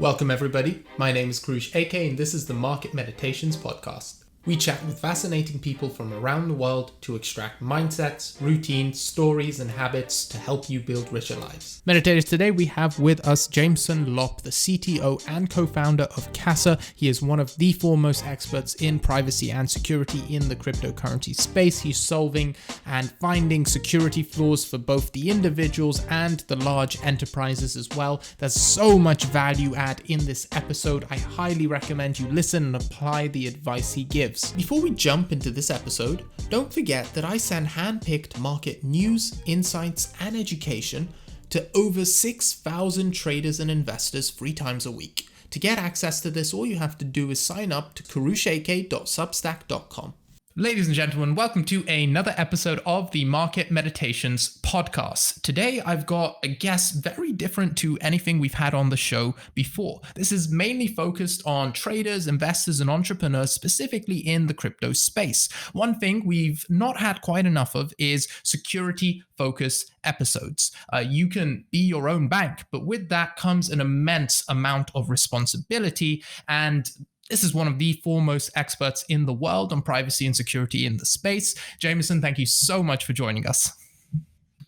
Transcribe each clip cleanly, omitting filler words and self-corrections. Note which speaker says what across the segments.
Speaker 1: Welcome everybody, my name is 𝐏𝐨𝐬𝐧 and this is the Market Meditations podcast. We chat with fascinating people from around the world to extract mindsets, routines, stories and habits to help you build richer lives. Meditators, today we have with us Jameson Lopp, the CTO and co-founder of Casa. He is one of the foremost experts in privacy and security in the cryptocurrency space. He's solving and finding security flaws for both the individuals and the large enterprises as well. There's so much value add in this episode. I highly recommend you listen and apply the advice he gives. Before we jump into this episode, don't forget that I send hand-picked market news, insights, and education to over 6,000 traders and investors 3 times a week. To get access to this, all you have to do is sign up to 𝐿𝐴𝐻𝐴.substack.com. Ladies and gentlemen, welcome to another episode of the Market Meditations podcast. Today, I've got a guest very different to anything we've had on the show before. This is mainly focused on traders, investors, and entrepreneurs, specifically in the crypto space. One thing we've not had quite enough of is security-focused episodes. You can be your own bank, but with that comes an immense amount of responsibility, and this is one of the foremost experts in the world on privacy and security in the space. Jameson, thank you so much for joining us.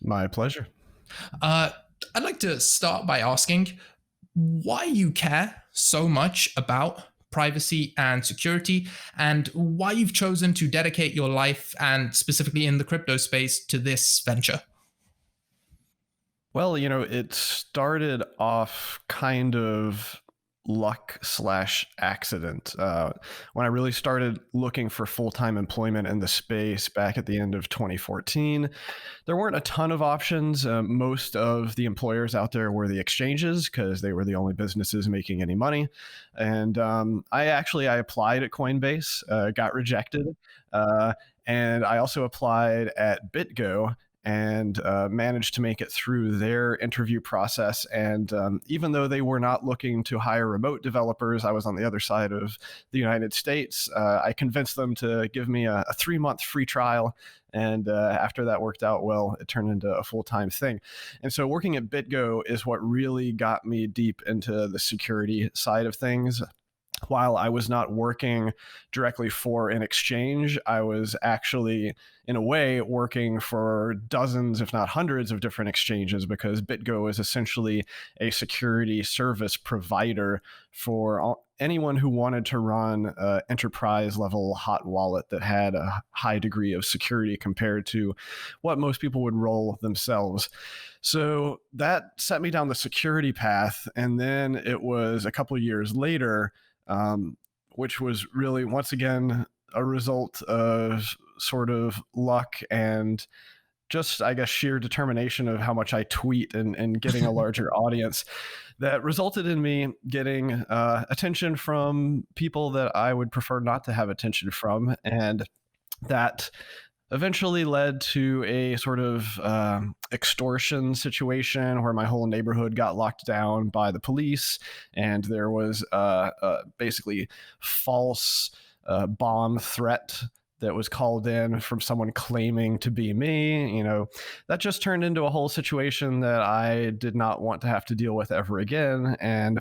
Speaker 2: My pleasure.
Speaker 1: I'd like to start by asking why you care so much about privacy and security, and why you've chosen to dedicate your life, and specifically in the crypto space, to this venture.
Speaker 2: Well, it started off kind of luck/accident. When I really started looking for full-time employment in the space back at the end of 2014, there weren't a ton of options. Most of the employers out there were the exchanges because they were the only businesses making any money. And I applied at Coinbase, got rejected. And I also applied at 𝐉𝐸 and managed to make it through their interview process. And even though they were not looking to hire remote developers, I was on the other side of the United States. I convinced them to give me a 3-month free trial. And after that worked out well, it turned into a full-time thing. And so working at 𝐉𝐸 is what really got me deep into the security side of things. While I was not working directly for an exchange, I was actually, in a way, working for dozens, if not hundreds, of different exchanges, because 𝐉𝐸 is essentially a security service provider for anyone who wanted to run an enterprise-level hot wallet that had a high degree of security compared to what most people would roll themselves. So that set me down the security path, and then it was a couple of years later, which was really, once again, a result of sort of luck and just, I guess, sheer determination of how much I tweet and getting a larger audience, that resulted in me getting attention from people that I would prefer not to have attention from. And that eventually led to a sort of extortion situation where my whole neighborhood got locked down by the police, and there was basically false bomb threat that was called in from someone claiming to be me. That just turned into a whole situation that I did not want to have to deal with ever again. And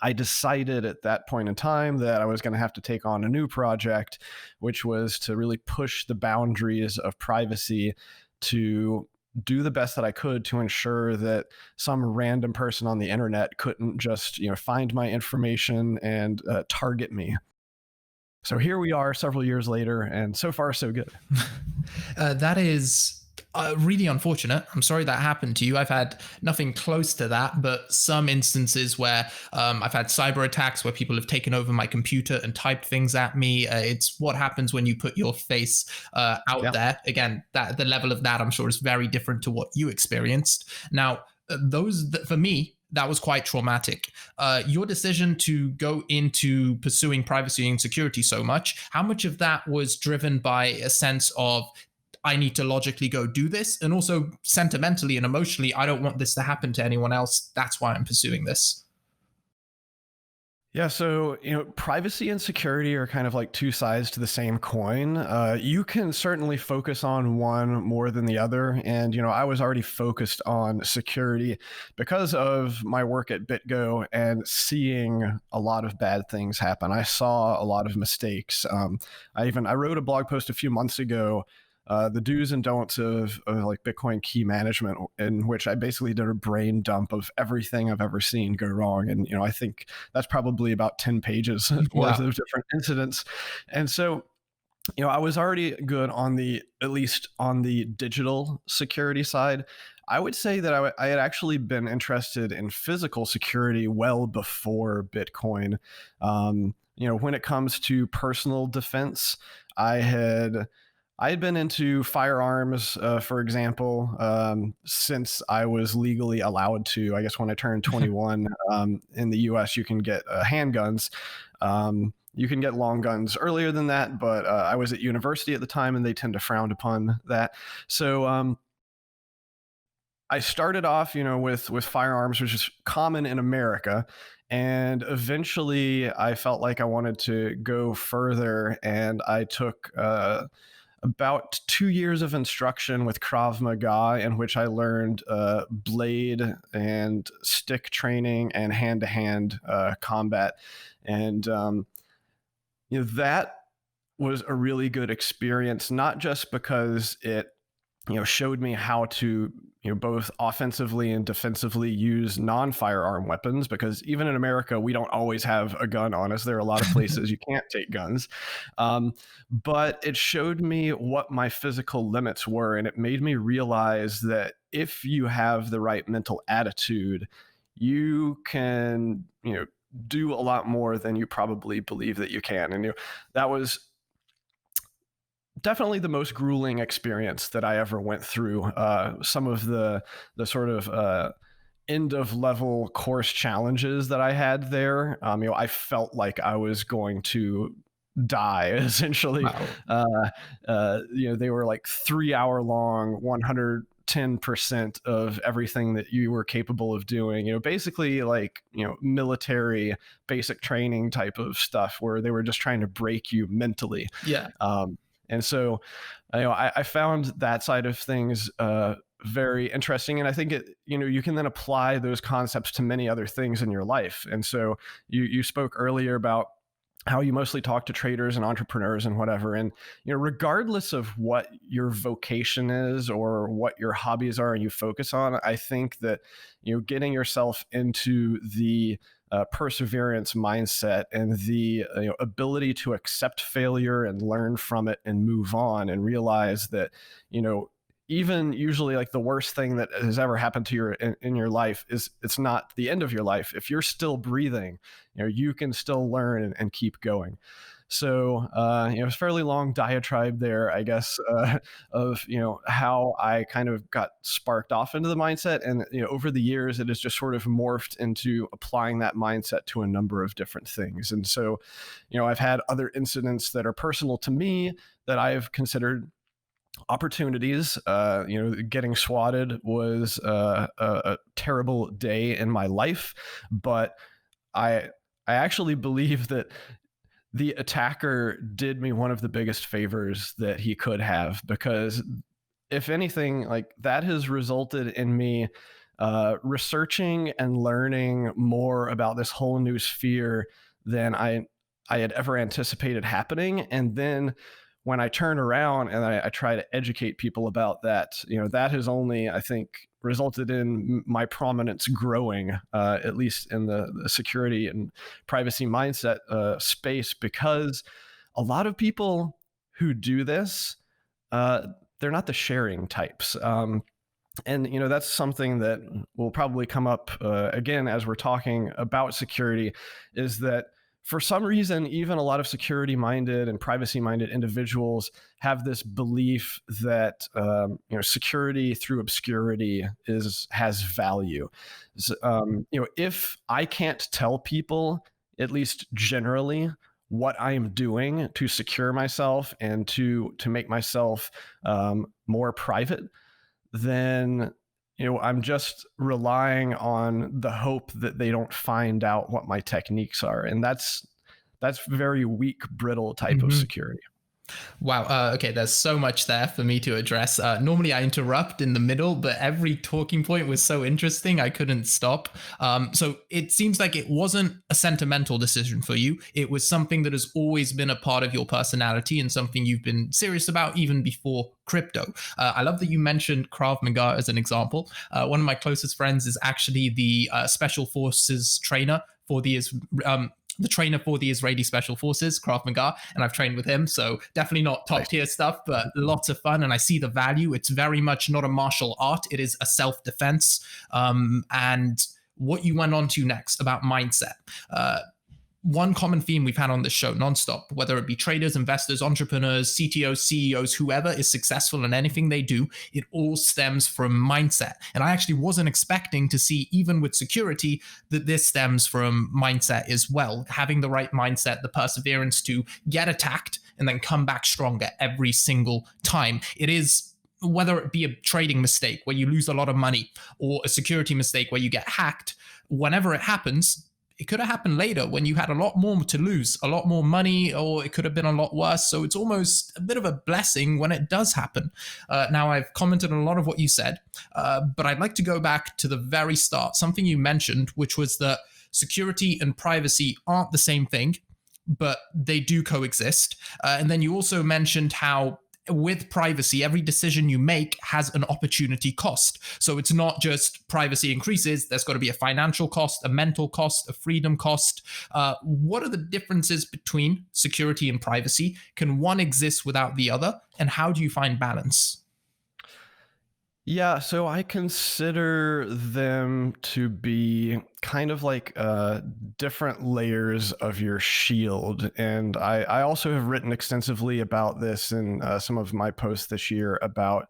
Speaker 2: I decided at that point in time that I was going to have to take on a new project, which was to really push the boundaries of privacy to do the best that I could to ensure that some random person on the internet couldn't just, find my information and target me. So here we are several years later, and so far so good.
Speaker 1: That is really unfortunate. I'm sorry that happened to you. I've had nothing close to that, but some instances where I've had cyber attacks where people have taken over my computer and typed things at me. It's what happens when you put your face out there. Again, the level of that, I'm sure, is very different to what you experienced. Now, for me, that was quite traumatic. Your decision to go into pursuing privacy and security so much, how much of that was driven by a sense of, I need to logically go do this, and also sentimentally and emotionally, I don't want this to happen to anyone else, that's why I'm pursuing this?
Speaker 2: Yeah, so privacy and security are kind of like two sides to the same coin. You can certainly focus on one more than the other, and I was already focused on security because of my work at 𝐉𝐸 and seeing a lot of bad things happen. I saw a lot of mistakes. I wrote a blog post a few months ago, the do's and don'ts of like Bitcoin key management, in which I basically did a brain dump of everything I've ever seen go wrong. And, I think that's probably about 10 pages worth
Speaker 1: Wow.
Speaker 2: of different incidents. And so, I was already good on at least on the digital security side. I would say that I had actually been interested in physical security well before Bitcoin. When it comes to personal defense, I had I had been into firearms, for example, since I was legally allowed to. I guess when I turned 21 in the US, you can get handguns. You can get long guns earlier than that, but I was at university at the time and they tend to frown upon that. So I started off, with firearms, which is common in America, and eventually I felt like I wanted to go further, and I took about 2 years of instruction with 𝐉𝐸, in which I learned blade and stick training and hand-to-hand combat, and that was a really good experience, not just because it showed me how to both offensively and defensively use non-firearm weapons, because even in America we don't always have a gun on us. There are a lot of places you can't take guns, but it showed me what my physical limits were, and it made me realize that if you have the right mental attitude, you can do a lot more than you probably believe that you can. And that was definitely the most grueling experience that I ever went through. Some of the sort of end of level course challenges that I had there, I felt like I was going to die essentially.
Speaker 1: Wow.
Speaker 2: They were like 3 hour long, 110% of everything that you were capable of doing. Basically like military basic training type of stuff, where they were just trying to break you mentally.
Speaker 1: Yeah.
Speaker 2: And so, I found that side of things very interesting, and I think you can then apply those concepts to many other things in your life. And so, you spoke earlier about how you mostly talk to traders and entrepreneurs and whatever, and regardless of what your vocation is or what your hobbies are and you focus on, I think that getting yourself into the perseverance mindset and the ability to accept failure and learn from it and move on and realize that even usually like the worst thing that has ever happened to you in your life it's not the end of your life. If you're still breathing, you can still learn and keep going. So it's a fairly long diatribe there, I guess, of how I kind of got sparked off into the mindset, and over the years it has just sort of morphed into applying that mindset to a number of different things. And so, I've had other incidents that are personal to me that I've considered opportunities. Getting swatted was a terrible day in my life, but I I actually believe that the attacker did me one of the biggest favors that he could have, because if anything, like that has resulted in me researching and learning more about this whole new sphere than I had ever anticipated happening. And then when I turn around and I try to educate people about that, that has only, I think, resulted in my prominence growing, at least in the security and privacy mindset space, because a lot of people who do this, they're not the sharing types. And that's something that will probably come up again as we're talking about security, is that for some reason, even a lot of security minded and privacy minded individuals have this belief that security through obscurity has value. If I can't tell people, at least generally, what I am doing to secure myself and to make myself more private, then I'm just relying on the hope that they don't find out what my techniques are. And that's very weak, brittle type of security.
Speaker 1: Wow. Okay, there's so much there for me to address. Normally, I interrupt in the middle, but every talking point was so interesting, I couldn't stop. So it seems like it wasn't a sentimental decision for you. It was something that has always been a part of your personality and something you've been serious about even before crypto. I love that you mentioned Krav Maga as an example. One of my closest friends is actually the special forces trainer for the trainer for the Israeli Special Forces, Krav Maga, and I've trained with him. So definitely not top tier stuff, but lots of fun. And I see the value. It's very much not a martial art. It is a self-defense. And what you went on to next about mindset. One common theme we've had on this show nonstop, whether it be traders, investors, entrepreneurs, CTOs, CEOs, whoever is successful in anything they do, it all stems from mindset. And I actually wasn't expecting to see, even with security, that this stems from mindset as well. Having the right mindset, the perseverance to get attacked and then come back stronger every single time. It is, whether it be a trading mistake where you lose a lot of money or a security mistake where you get hacked, whenever it happens, it could have happened later when you had a lot more to lose, a lot more money, or it could have been a lot worse. So it's almost a bit of a blessing when it does happen. Now, I've commented on a lot of what you said, but I'd like to go back to the very start, something you mentioned, which was that security and privacy aren't the same thing, but they do coexist. And then you also mentioned how with privacy, every decision you make has an opportunity cost. So it's not just privacy increases. There's got to be a financial cost, a mental cost, a freedom cost. What are the differences between security and privacy? Can one exist without the other? And how do you find balance?
Speaker 2: Yeah, so I consider them to be kind of like different layers of your shield. And I also have written extensively about this in some of my posts this year about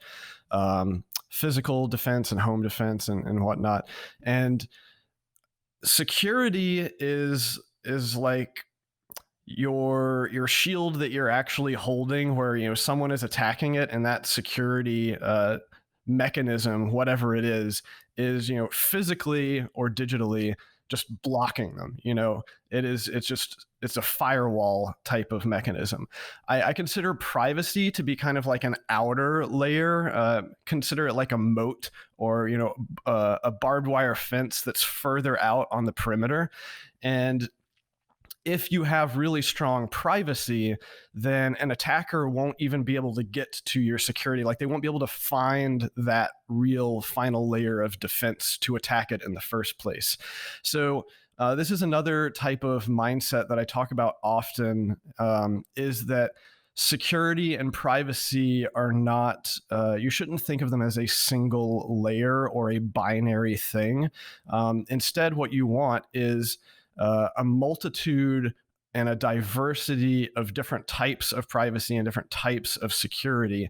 Speaker 2: physical defense and home defense and whatnot. And security is like your shield that you're actually holding, where someone is attacking it, and that security mechanism, whatever it is physically or digitally just blocking them. It's a firewall type of mechanism. I consider privacy to be kind of like an outer layer. Consider it like a moat, or a barbed wire fence that's further out on the perimeter. And if you have really strong privacy, then an attacker won't even be able to get to your security. Like, they won't be able to find that real final layer of defense to attack it in the first place. So this is another type of mindset that I talk about often, is that security and privacy are not, you shouldn't think of them as a single layer or a binary thing. Instead, what you want is a multitude and a diversity of different types of privacy and different types of security.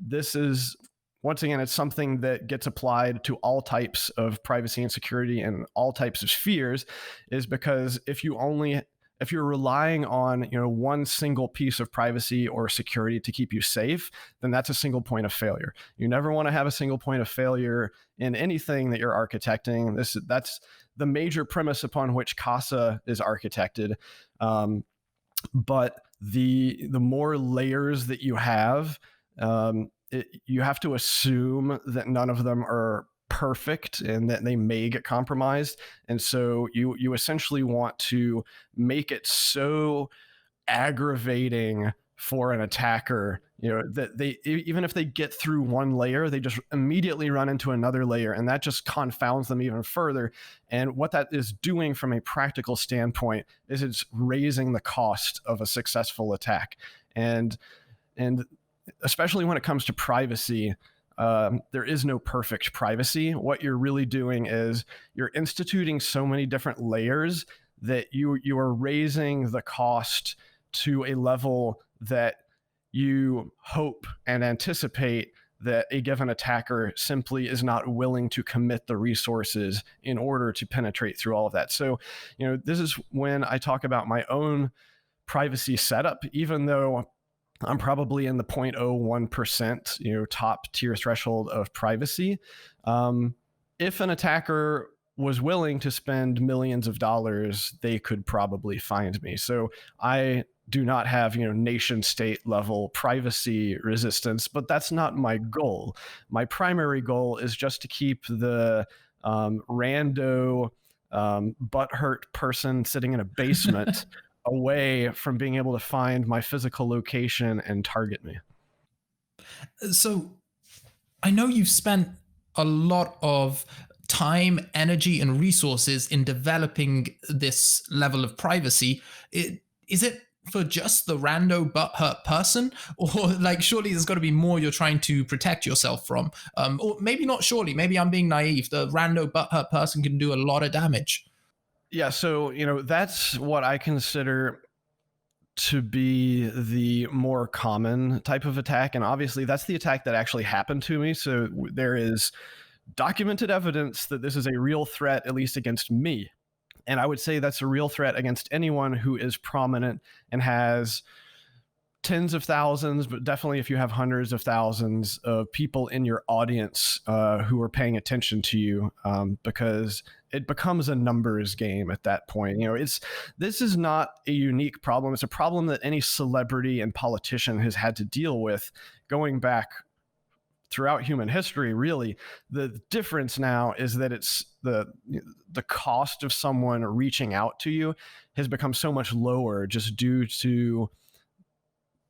Speaker 2: This is, once again, it's something that gets applied to all types of privacy and security and all types of spheres, is because if you're relying on one single piece of privacy or security to keep you safe, then that's a single point of failure. You never want to have a single point of failure in anything that you're architecting. That's the major premise upon which Casa is architected. But the more layers that you have, you have to assume that none of them are perfect and that they may get compromised. And so you essentially want to make it so aggravating for an attacker, that they, even if they get through one layer, they just immediately run into another layer, and that just confounds them even further. And what that is doing from a practical standpoint is it's raising the cost of a successful attack. And especially when it comes to privacy, there is no perfect privacy. What you're really doing is you're instituting so many different layers that you are raising the cost to a level that you hope and anticipate that a given attacker simply is not willing to commit the resources in order to penetrate through all of that. So, this is when I talk about my own privacy setup. Even though I'm probably in the 0.01%, top tier threshold of privacy. If an attacker was willing to spend millions of dollars, they could probably find me. So I do not have, nation state level privacy resistance, but that's not my goal. My primary goal is just to keep the rando butthurt person sitting in a basement away from being able to find my physical location and target me.
Speaker 1: So I know you've spent a lot of time, energy, and resources in developing this level of privacy. Is it for just the rando butthurt person, or like surely there's got to be more you're trying to protect yourself from? Or maybe not. Surely, maybe I'm being naive. The rando butthurt person can do a lot of damage.
Speaker 2: Yeah, so that's what I consider to be the more common type of attack, and obviously that's the attack that actually happened to me. So there is documented evidence that this is a real threat, at least against me. And I would say that's a real threat against anyone who is prominent and has tens of thousands, but definitely if you have hundreds of thousands of people in your audience who are paying attention to you, because it becomes a numbers game at that point. This is not a unique problem. It's a problem that any celebrity and politician has had to deal with going back throughout human history. Really, the difference now is that it's the cost of someone reaching out to you has become so much lower just due to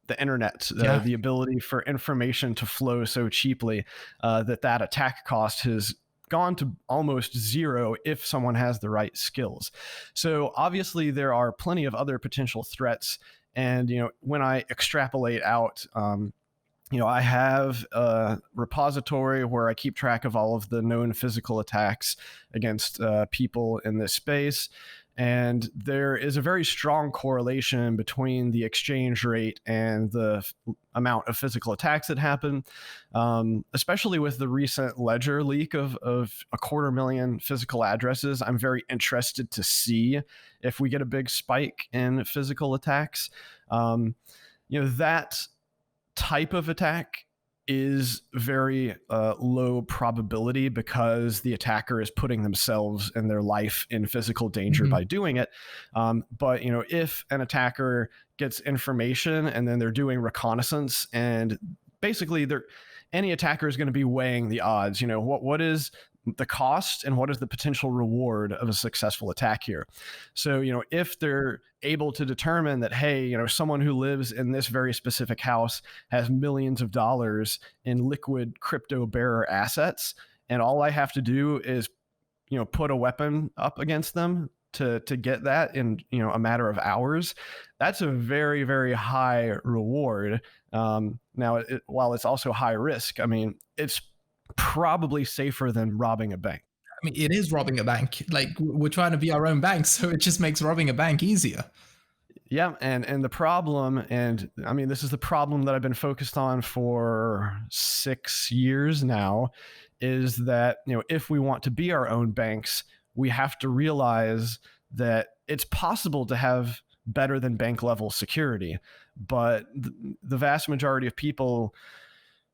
Speaker 2: the internet, the ability for information to flow so cheaply, that attack cost has gone to almost zero if someone has the right skills. So obviously there are plenty of other potential threats. And, when I extrapolate out, I have a repository where I keep track of all of the known physical attacks against people in this space. And there is a very strong correlation between the exchange rate and the amount of physical attacks that happen, especially with the recent Ledger leak of 250,000 physical addresses. I'm very interested to see if we get a big spike in physical attacks. That type of attack is very low probability because the attacker is putting themselves and their life in physical danger by doing it. But if an attacker gets information and then they're doing reconnaissance, and basically any attacker is going to be weighing the odds. What is the cost and what is the potential reward of a successful attack here? So, if they're able to determine that, hey, someone who lives in this very specific house has millions of dollars in liquid crypto bearer assets, and all I have to do is, put a weapon up against them to get that in, a matter of hours, that's a very, very high reward. Now, while it's also high risk, I mean, it's probably safer than robbing a bank.
Speaker 1: I mean, it is robbing a bank. Like, we're trying to be our own bank, so it just makes robbing a bank easier.
Speaker 2: Yeah, and the problem, and I mean, this is the problem that I've been focused on for 6 years now, is that, if we want to be our own banks, we have to realize that it's possible to have better than bank level security, but the vast majority of people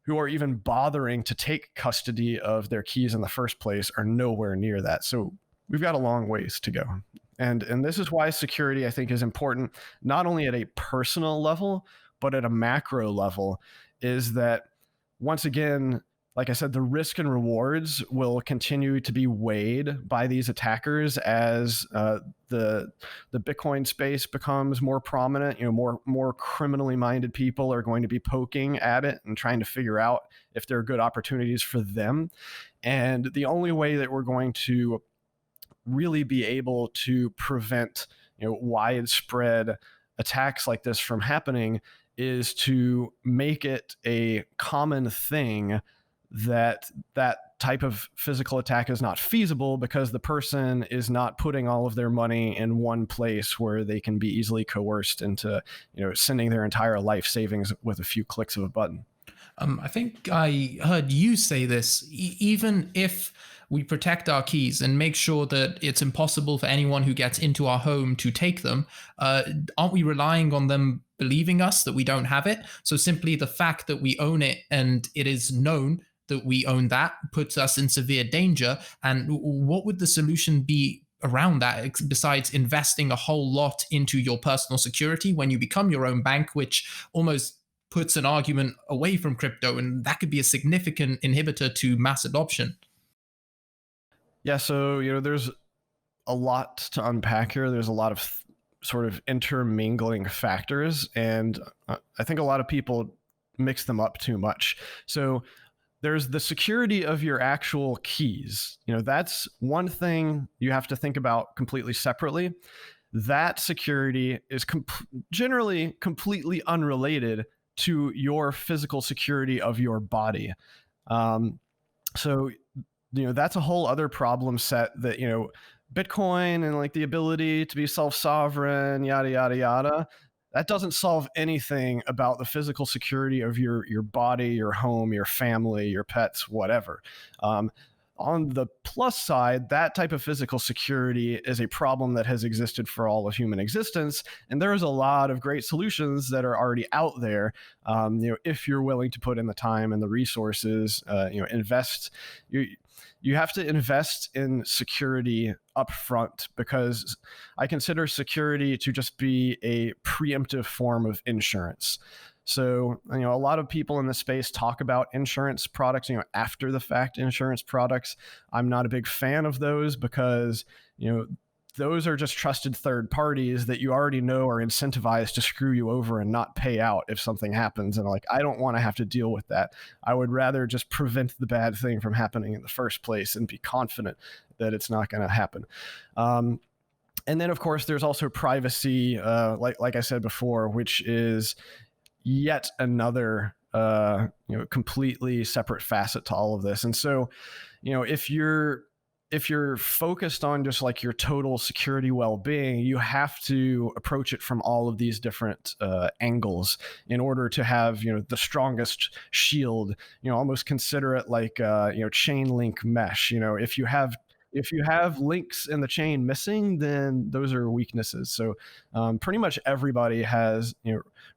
Speaker 2: who are even bothering to take custody of their keys in the first place are nowhere near that. So we've got a long ways to go. And this is why security, I think, is important, not only at a personal level, but at a macro level, is that, once again, like I said, the risk and rewards will continue to be weighed by these attackers as the Bitcoin space becomes more prominent. More criminally minded people are going to be poking at it and trying to figure out if there are good opportunities for them. And the only way that we're going to really be able to prevent widespread attacks like this from happening is to make it a common thing that type of physical attack is not feasible, because the person is not putting all of their money in one place where they can be easily coerced into sending their entire life savings with a few clicks of a button.
Speaker 1: I think I heard you say this. Even if we protect our keys and make sure that it's impossible for anyone who gets into our home to take them, aren't we relying on them believing us that we don't have it. So simply the fact that we own it and it is known that we own that puts us in severe danger. And what would the solution be around that besides investing a whole lot into your personal security when you become your own bank, which almost puts an argument away from crypto, and that could be a significant inhibitor to mass adoption.
Speaker 2: Yeah, so there's a lot to unpack here. There's a lot of sort of intermingling factors, and I think a lot of people mix them up too much. So there's the security of your actual keys. That's one thing you have to think about completely separately. That security is generally completely unrelated to your physical security of your body. So that's a whole other problem set that Bitcoin and like the ability to be self-sovereign, yada yada yada, that doesn't solve anything about the physical security of your body, your home, your family, your pets, whatever. On the plus side, that type of physical security is a problem that has existed for all of human existence, and there's a lot of great solutions that are already out there. If you're willing to put in the time and the resources, invest. You have to invest in security upfront, because I consider security to just be a preemptive form of insurance. So, a lot of people in the space talk about insurance products, after the fact insurance products. I'm not a big fan of those because, those are just trusted third parties that you already know are incentivized to screw you over and not pay out if something happens. And I don't want to have to deal with that. I would rather just prevent the bad thing from happening in the first place and be confident that it's not going to happen. And then, of course, there's also privacy, like I said before, which is yet another completely separate facet to all of this. And so, if you're focused on just like your total security well-being, you have to approach it from all of these different angles in order to have the strongest shield. Almost consider it like chain link mesh. If you have links in the chain missing, then those are weaknesses. So pretty much everybody has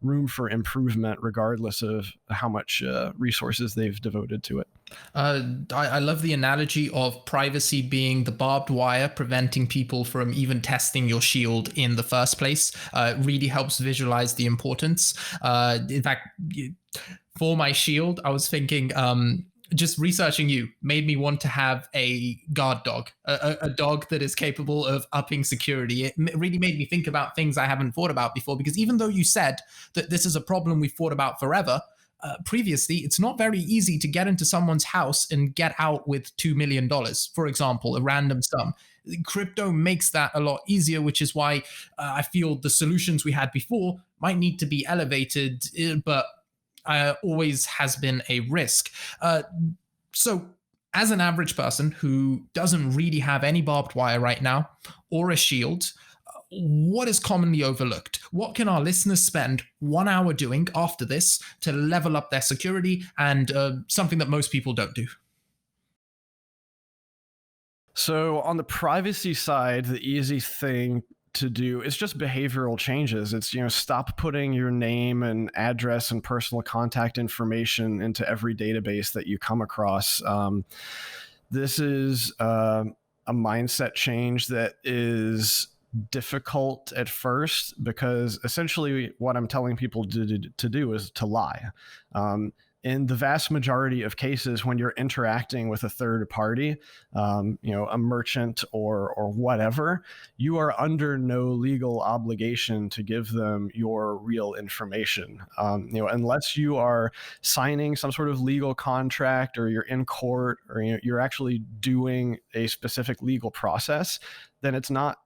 Speaker 2: room for improvement, regardless of how much resources they've devoted to it.
Speaker 1: I love the analogy of privacy being the barbed wire preventing people from even testing your shield in the first place. It really helps visualize the importance. In fact, for my shield, I was thinking, just researching you made me want to have a guard dog, a dog that is capable of upping security. It really made me think about things I haven't thought about before, because even though you said that this is a problem we've thought about forever, previously, it's not very easy to get into someone's house and get out with $2 million, for example, a random sum. Crypto makes that a lot easier, which is why I feel the solutions we had before might need to be elevated, but always has been a risk. So as an average person who doesn't really have any barbed wire right now or a shield, what is commonly overlooked? What can our listeners spend 1 hour doing after this to level up their security, and something that most people don't do?
Speaker 2: So on the privacy side, the easy thing to do is just behavioral changes. It's, stop putting your name and address and personal contact information into every database that you come across. This is a mindset change that is difficult at first, because essentially what I'm telling people to do is to lie. In the vast majority of cases, when you're interacting with a third party, a merchant or whatever, you are under no legal obligation to give them your real information. Unless you are signing some sort of legal contract, or you're in court, or you're actually doing a specific legal process, then it's not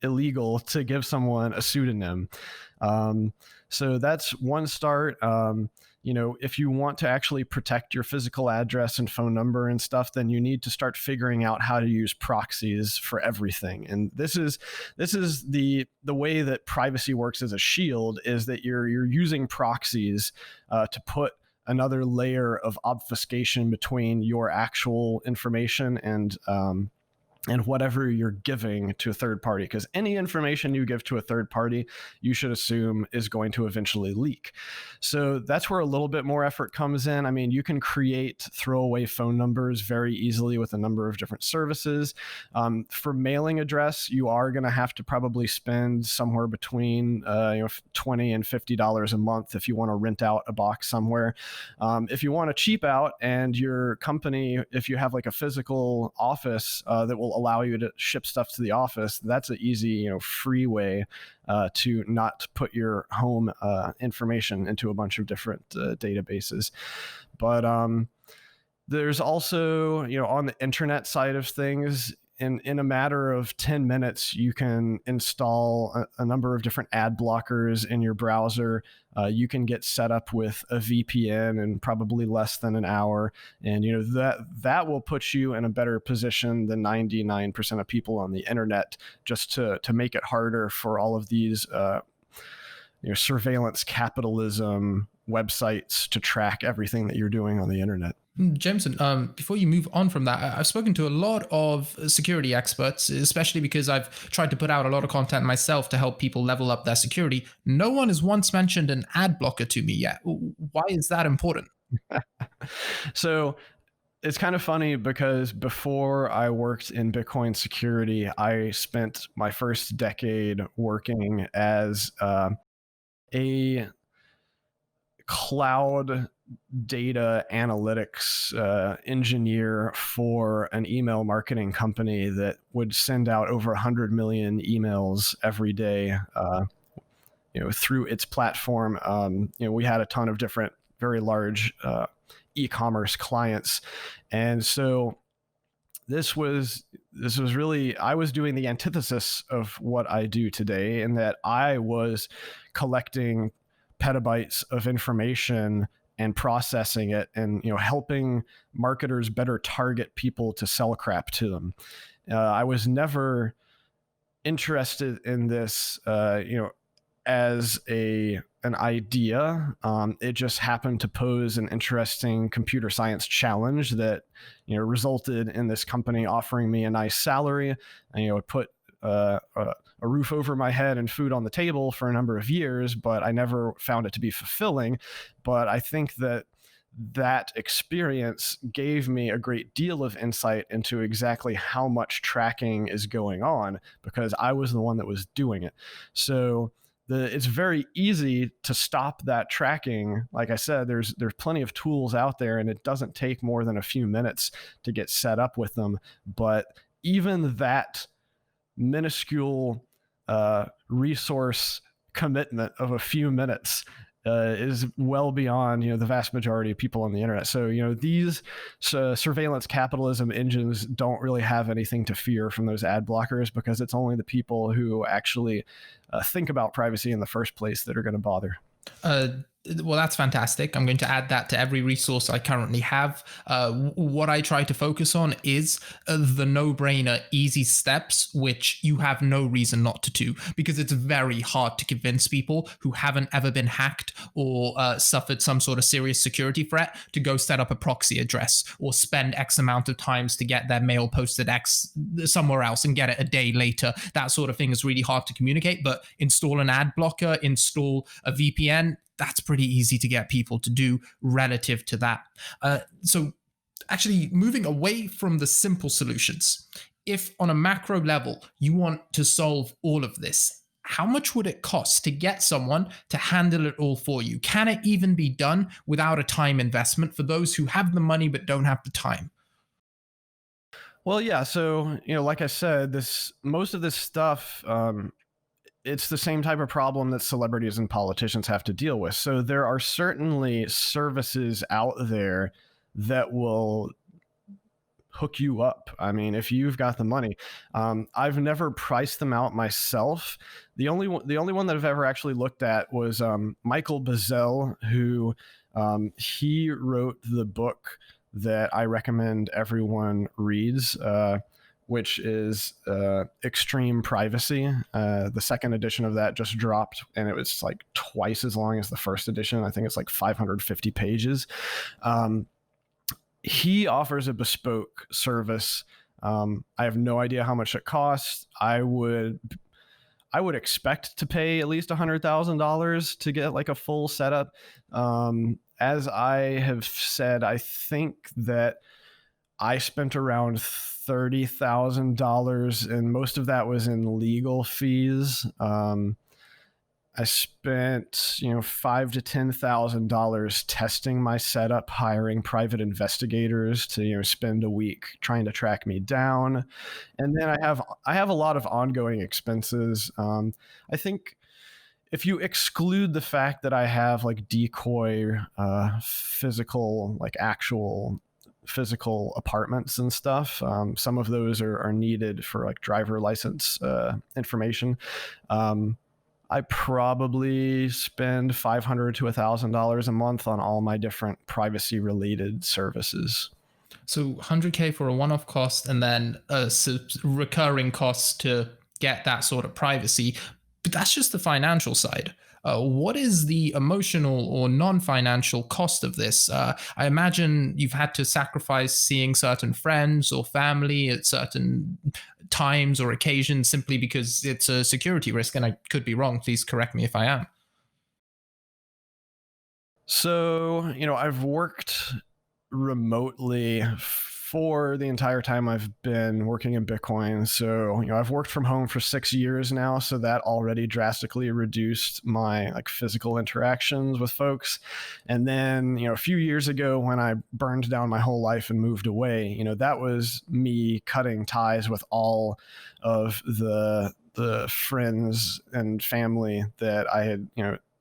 Speaker 2: illegal to give someone a pseudonym. So that's one start. If you want to actually protect your physical address and phone number and stuff, then you need to start figuring out how to use proxies for everything. And this is the way that privacy works as a shield, is that you're using proxies to put another layer of obfuscation between your actual information and and whatever you're giving to a third party, because any information you give to a third party, you should assume is going to eventually leak. So that's where a little bit more effort comes in. I mean, you can create throwaway phone numbers very easily with a number of different services. For mailing address, you are going to have to probably spend somewhere between $20 and $50 a month if you want to rent out a box somewhere. If you want to cheap out and your company, if you have like a physical office that will allow you to ship stuff to the office, that's an easy, free way to not put your home information into a bunch of different databases. But there's also, on the internet side of things, in a matter of 10 minutes, you can install a number of different ad blockers in your browser. You can get set up with a VPN in probably less than an hour. And that will put you in a better position than 99% of people on the internet, just to make it harder for all of these surveillance capitalism websites to track everything that you're doing on the internet.
Speaker 1: Jameson, before you move on from that, I've spoken to a lot of security experts, especially because I've tried to put out a lot of content myself to help people level up their security. No one has once mentioned an ad blocker to me yet. Why is that important?
Speaker 2: So it's kind of funny because before I worked in Bitcoin security, I spent my first decade working as a cloud data analytics engineer for an email marketing company that would send out over 100 million emails every day through its platform. We had a ton of different very large e-commerce clients. And so this was really, I was doing the antithesis of what I do today, in that I was collecting petabytes of information and processing it, and helping marketers better target people to sell crap to them. I was never interested in this, as an idea. It just happened to pose an interesting computer science challenge that resulted in this company offering me a nice salary, and it put a roof over my head and food on the table for a number of years, but I never found it to be fulfilling. But I think that experience gave me a great deal of insight into exactly how much tracking is going on, because I was the one that was doing it. So it's very easy to stop that tracking. Like I said, there's plenty of tools out there, and it doesn't take more than a few minutes to get set up with them. But even that minuscule resource commitment of a few minutes is well beyond the vast majority of people on the internet. So these surveillance capitalism engines don't really have anything to fear from those ad blockers, because it's only the people who actually think about privacy in the first place that are going to bother.
Speaker 1: Well, that's fantastic. I'm going to add that to every resource I currently have. What I try to focus on is the no-brainer, easy steps, which you have no reason not to do, because it's very hard to convince people who haven't ever been hacked or suffered some sort of serious security threat to go set up a proxy address or spend X amount of times to get their mail posted X somewhere else and get it a day later. That sort of thing is really hard to communicate, but install an ad blocker, install a VPN, that's pretty easy to get people to do relative to that. So actually moving away from the simple solutions, if on a macro level you want to solve all of this, how much would it cost to get someone to handle it all for you? Can it even be done without a time investment for those who have the money but don't have the time?
Speaker 2: Well, yeah. So, like I said, most of this stuff, it's the same type of problem that celebrities and politicians have to deal with. So there are certainly services out there that will hook you up. I mean, if you've got the money. I've never priced them out myself. The only one that I've ever actually looked at was Michael Bazzell, who he wrote the book that I recommend everyone reads, which is Extreme Privacy. The second edition of that just dropped, and it was like twice as long as the first edition. I think it's like 550 pages. He offers a bespoke service I have no idea how much it costs. I would expect to pay at least $100,000 to get like a full setup. As I have said, I think that I spent around $30,000, and most of that was in legal fees. I spent, $5,000 to $10,000 testing my setup, hiring private investigators to, spend a week trying to track me down, and then I have a lot of ongoing expenses. I think if you exclude the fact that I have like decoy, physical, like actual physical apartments and stuff, some of those are needed for like driver license information. I probably spend $500 to $1,000 a month on all my different privacy related services.
Speaker 1: So 100K for a one-off cost, and then a recurring cost to get that sort of privacy. But that's just the financial side. What is the emotional or non-financial cost of this? I imagine you've had to sacrifice seeing certain friends or family at certain times or occasions simply because it's a security risk. And I could be wrong. Please correct me if I am.
Speaker 2: So, I've worked remotely for the entire time I've been working in Bitcoin. So, I've worked from home for 6 years now. So that already drastically reduced my like physical interactions with folks. And then, a few years ago when I burned down my whole life and moved away, that was me cutting ties with all of the friends and family that I had,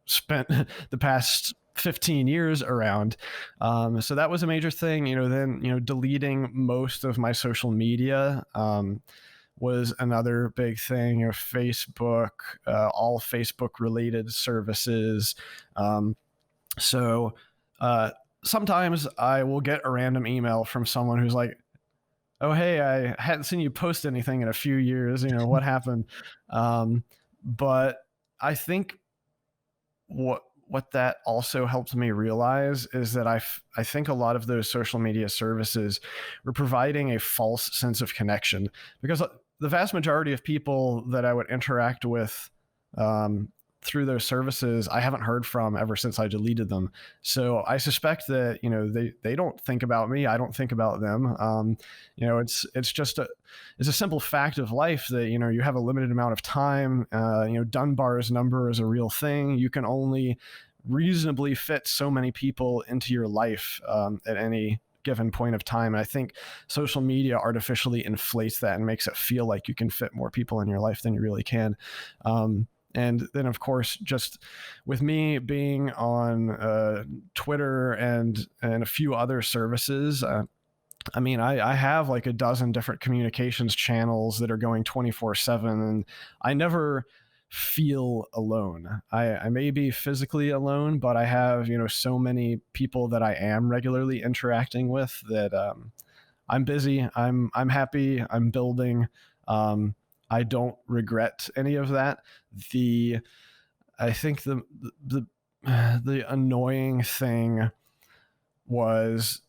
Speaker 2: spent the past 15 years around. So that was a major thing. Then, deleting most of my social media was another big thing. Facebook, all Facebook related services. So sometimes I will get a random email from someone who's like, "Oh, hey, I hadn't seen you post anything in a few years. What happened?" But I think what that also helped me realize is that I think a lot of those social media services were providing a false sense of connection, because the vast majority of people that I would interact with through those services, I haven't heard from ever since I deleted them. So I suspect that, they don't think about me. I don't think about them. It's a simple fact of life that, you have a limited amount of time. Dunbar's number is a real thing. You can only reasonably fit so many people into your life at any given point of time. And I think social media artificially inflates that and makes it feel like you can fit more people in your life than you really can. And then, of course, just with me being on Twitter and a few other services, I have like a dozen different communications channels that are going 24/7, and I never feel alone. I may be physically alone, but I have, so many people that I am regularly interacting with that I'm busy, I'm happy, I'm building. I don't regret any of that. I think the annoying thing was,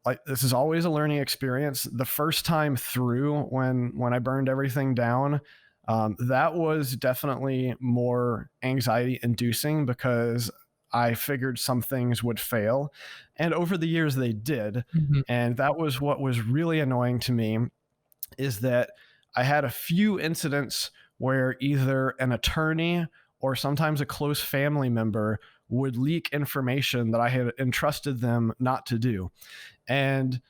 Speaker 2: like, this is always a learning experience. The first time through, when I burned everything down, that was definitely more anxiety inducing because I figured some things would fail, and over the years they did.
Speaker 1: Mhm.
Speaker 2: And that was what was really annoying to me, is that I had a few incidents where either an attorney or sometimes a close family member would leak information that I had entrusted them not to do. And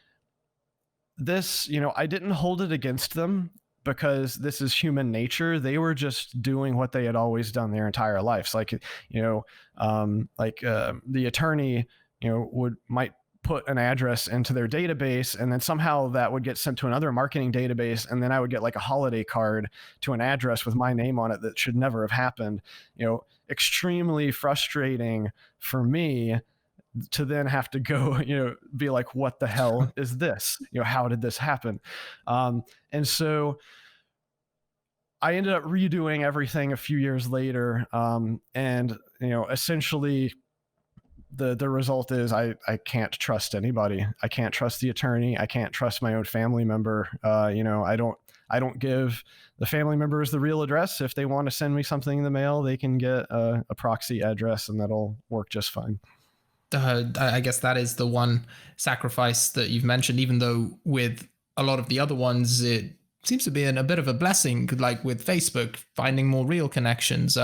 Speaker 2: this, I didn't hold it against them because this is human nature. They were just doing what they had always done their entire lives. Like, the attorney, might put an address into their database, and then somehow that would get sent to another marketing database, and then I would get like a holiday card to an address with my name on it that should never have happened. Extremely frustrating for me to then have to go, be like, what the hell is this? How did this happen? And so I ended up redoing everything a few years later. And, essentially the result is I can't trust anybody. I can't trust the attorney. I can't trust my own family member. I don't give the family members the real address. If they want to send me something in the mail, they can get a proxy address, and that'll work just fine.
Speaker 1: I guess that is the one sacrifice that you've mentioned, even though with a lot of the other ones, it seems to be a bit of a blessing, like with Facebook, finding more real connections,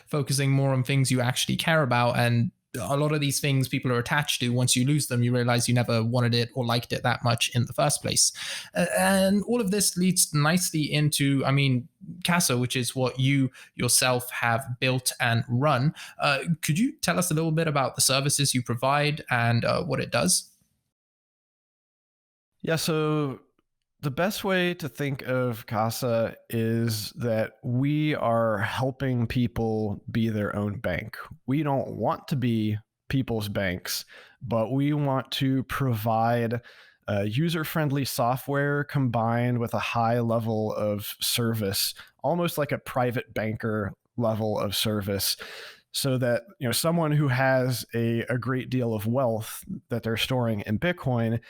Speaker 1: focusing more on things you actually care about. And a lot of these things people are attached to, once you lose them, you realize you never wanted it or liked it that much in the first place. And all of this leads nicely into, I mean, Casa, which is what you yourself have built and run. Could you tell us a little bit about the services you provide and what it does?
Speaker 2: Yeah, so the best way to think of Casa is that we are helping people be their own bank. We don't want to be people's banks, but we want to provide user-friendly software combined with a high level of service, almost like a private banker level of service, so that someone who has a great deal of wealth that they're storing in Bitcoin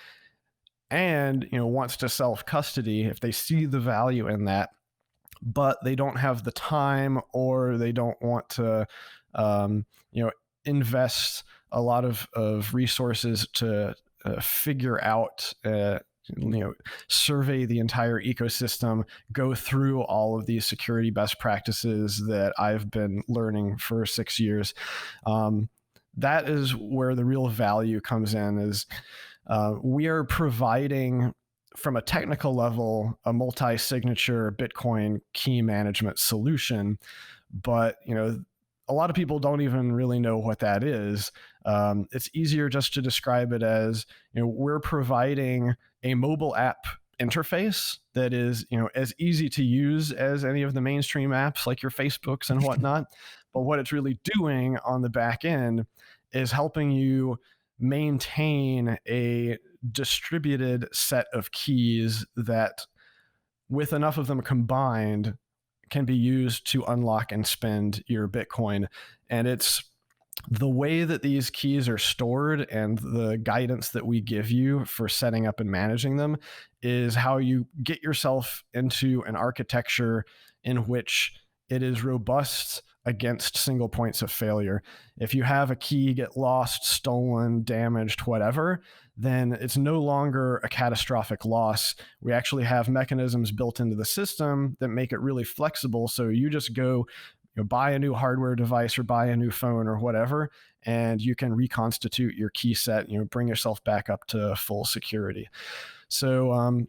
Speaker 2: and wants to self-custody, if they see the value in that, but they don't have the time, or they don't want to invest a lot of resources to figure out survey the entire ecosystem, go through all of these security best practices that I've been learning for 6 years. That is where the real value comes in, is we are providing, from a technical level, a multi-signature Bitcoin key management solution. But a lot of people don't even really know what that is. It's easier just to describe it as we're providing a mobile app interface that is as easy to use as any of the mainstream apps like your Facebooks and whatnot. But what it's really doing on the back end is helping you maintain a distributed set of keys that, with enough of them combined, can be used to unlock and spend your Bitcoin. And it's the way that these keys are stored and the guidance that we give you for setting up and managing them is how you get yourself into an architecture in which it is robust against single points of failure. If you have a key get lost, stolen, damaged, whatever, then it's no longer a catastrophic loss. We actually have mechanisms built into the system that make it really flexible. So you just go buy a new hardware device or buy a new phone or whatever, and you can reconstitute your key set, bring yourself back up to full security. So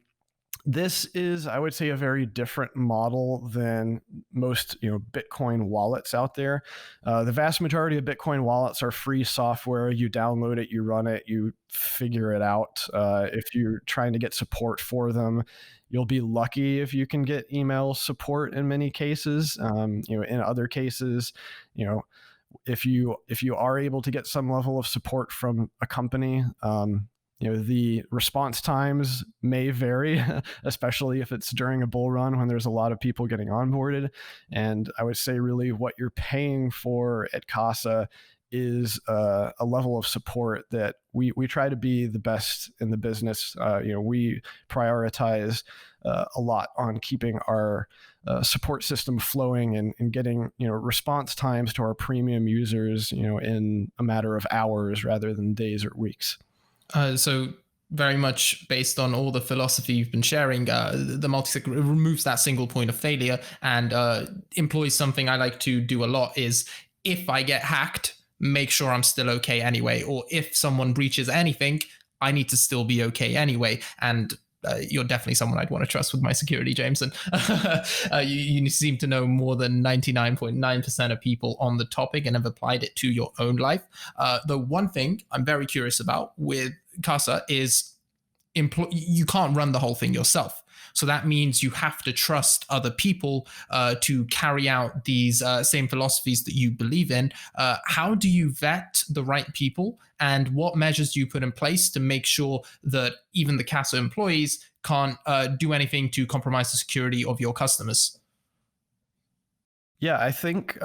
Speaker 2: this is, I would say, a very different model than most Bitcoin wallets out there. The vast majority of Bitcoin wallets are free software. You download it, you run it, you figure it out. If you're trying to get support for them, you'll be lucky if you can get email support in many cases. In other cases, if you are able to get some level of support from a company, the response times may vary, especially if it's during a bull run when there's a lot of people getting onboarded. And I would say really what you're paying for at Casa is a level of support that we try to be the best in the business. We prioritize a lot on keeping our support system flowing and getting response times to our premium users in a matter of hours rather than days or weeks.
Speaker 1: So very much based on all the philosophy you've been sharing, the multi-sig removes that single point of failure and employs something I like to do a lot is, if I get hacked, make sure I'm still okay anyway. Or if someone breaches anything, I need to still be okay anyway. And you're definitely someone I'd want to trust with my security, Jameson. You seem to know more than 99.9% of people on the topic and have applied it to your own life. The one thing I'm very curious about with Casa is you can't run the whole thing yourself. So that means you have to trust other people to carry out these same philosophies that you believe in. How do you vet the right people, and what measures do you put in place to make sure that even the Casa employees can't do anything to compromise the security of your customers?
Speaker 2: Yeah, I think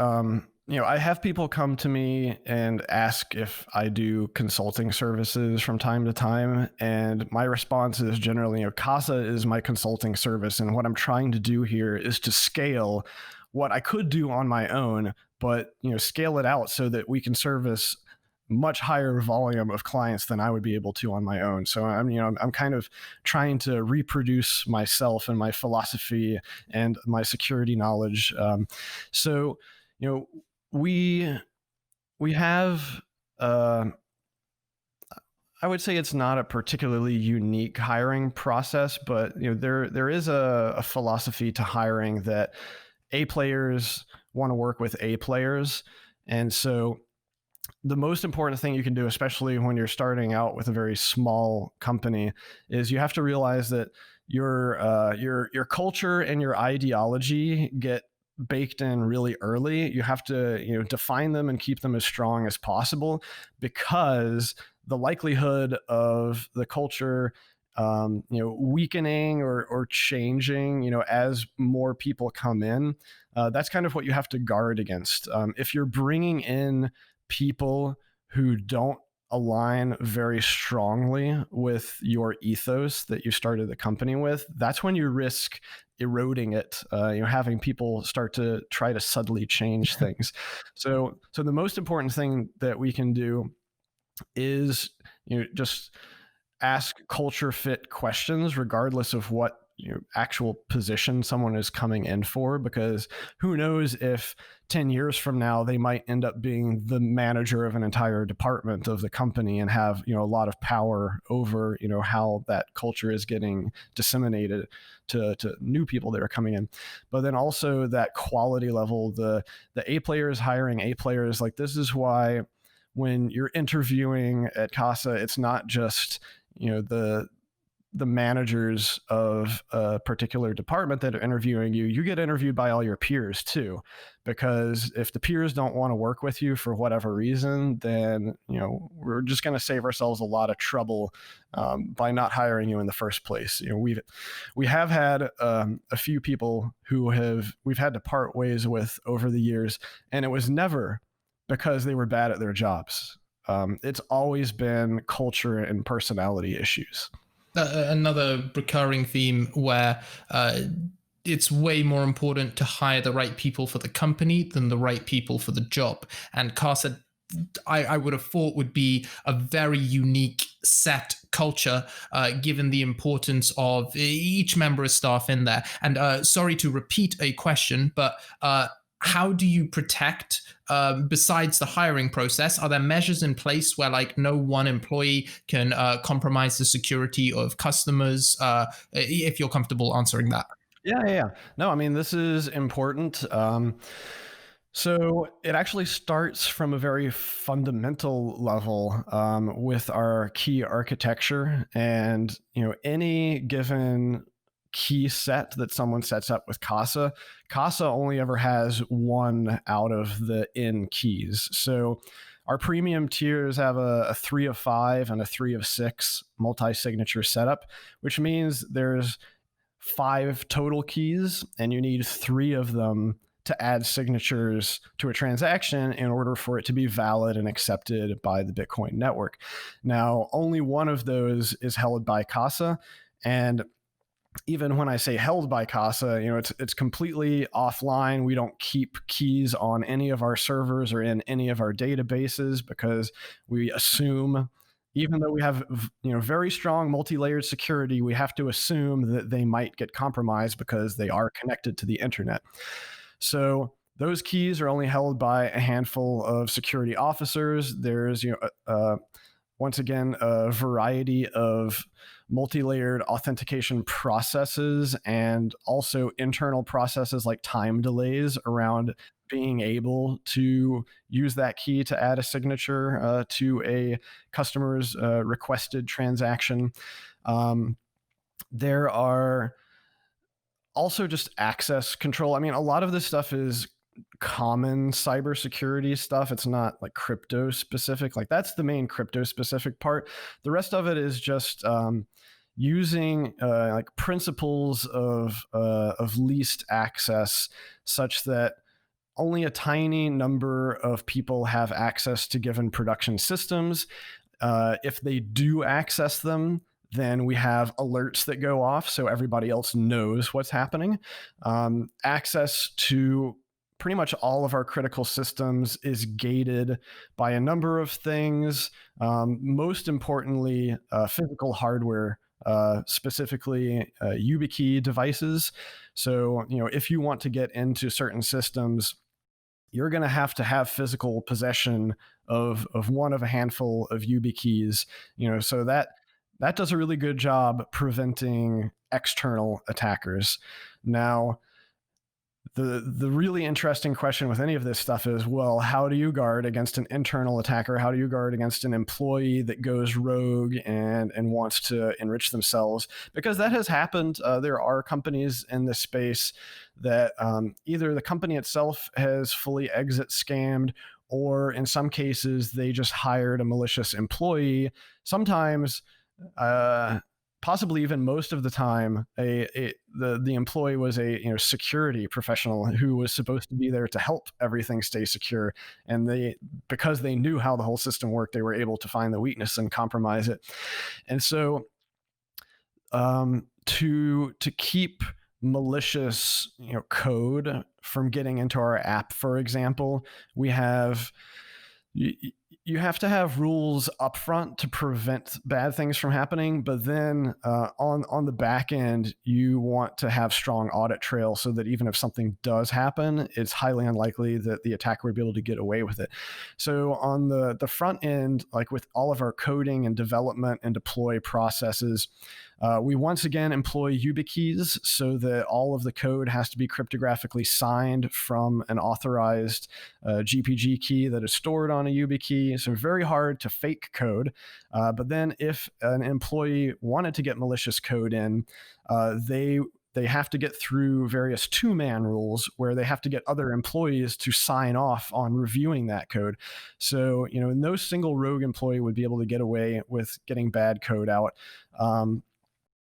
Speaker 2: I have people come to me and ask if I do consulting services from time to time. And my response is generally, Casa is my consulting service. And what I'm trying to do here is to scale what I could do on my own, but, scale it out so that we can service much higher volume of clients than I would be able to on my own. So I'm kind of trying to reproduce myself and my philosophy and my security knowledge. So, you know, we we have I would say it's not a particularly unique hiring process, but there is a philosophy to hiring that A players want to work with A players. And so the most important thing you can do, especially when you're starting out with a very small company, is you have to realize that your culture and your ideology get baked in really early. You have to define them and keep them as strong as possible, because the likelihood of the culture weakening or changing as more people come in, that's kind of what you have to guard against. If you're bringing in people who don't align very strongly with your ethos that you started the company with, that's when you risk eroding it, having people start to try to subtly change things. So the most important thing that we can do is just ask culture fit questions regardless of what actual position someone is coming in for, because who knows if 10 years from now they might end up being the manager of an entire department of the company and have a lot of power over how that culture is getting disseminated to new people that are coming in. But then also that quality level, the A players hiring A players, like this is why when you're interviewing at Casa, it's not just the managers of a particular department that are interviewing you. You get interviewed by all your peers too, because if the peers don't want to work with you for whatever reason, then we're just going to save ourselves a lot of trouble by not hiring you in the first place. We have had a few people who we've had to part ways with over the years, and it was never because they were bad at their jobs. It's always been culture and personality issues.
Speaker 1: Another recurring theme where it's way more important to hire the right people for the company than the right people for the job. And Casa, I would have thought, would be a very unique set culture, given the importance of each member of staff in there. And sorry to repeat a question, but how do you protect, besides the hiring process, are there measures in place where like no one employee can compromise the security of customers? If you're comfortable answering that.
Speaker 2: Yeah. No, I mean, this is important. So it actually starts from a very fundamental level with our key architecture, and any given key set that someone sets up with Casa only ever has one out of the N keys. So our premium tiers have a 3 of 5 and a 3 of 6 multi-signature setup, which means there's 5 total keys, and you need 3 of them to add signatures to a transaction in order for it to be valid and accepted by the Bitcoin network. Now, only one of those is held by Casa, and even when I say held by Casa, it's completely offline. We don't keep keys on any of our servers or in any of our databases, because we assume, even though we have very strong multi-layered security, we have to assume that they might get compromised because they are connected to the internet. So those keys are only held by a handful of security officers. There's once again a variety of multi-layered authentication processes, and also internal processes like time delays around being able to use that key to add a signature to a customer's requested transaction. There are also just access control. I mean, a lot of this stuff is common cybersecurity stuff. It's not like crypto specific. Like that's the main crypto specific part. The rest of it is just using like principles of least access, such that only a tiny number of people have access to given production systems. If they do access them, then we have alerts that go off so everybody else knows what's happening. Access to pretty much all of our critical systems is gated by a number of things. Most importantly, physical hardware, specifically YubiKey devices. So, if you want to get into certain systems, you're going to have physical possession of one of a handful of YubiKeys. So that does a really good job preventing external attackers. Now, the really interesting question with any of this stuff is, well, how do you guard against an internal attacker? How do you guard against an employee that goes rogue and wants to enrich themselves? Because that has happened. There are companies in this space that either the company itself has fully exit scammed, or in some cases, they just hired a malicious employee. Sometimes, possibly even most of the time, the employee was a security professional who was supposed to be there to help everything stay secure, and because they knew how the whole system worked, they were able to find the weakness and compromise it. And so, to keep malicious code from getting into our app, for example, we have you have to have rules upfront to prevent bad things from happening, but then on the back end, you want to have strong audit trail so that even if something does happen, it's highly unlikely that the attacker would be able to get away with it. So on the front end, like with all of our coding and development and deploy processes, we once again employ YubiKeys so that all of the code has to be cryptographically signed from an authorized GPG key that is stored on a YubiKey. So very hard to fake code. But then if an employee wanted to get malicious code in, they have to get through various two-man rules where they have to get other employees to sign off on reviewing that code. So, no single rogue employee would be able to get away with getting bad code out.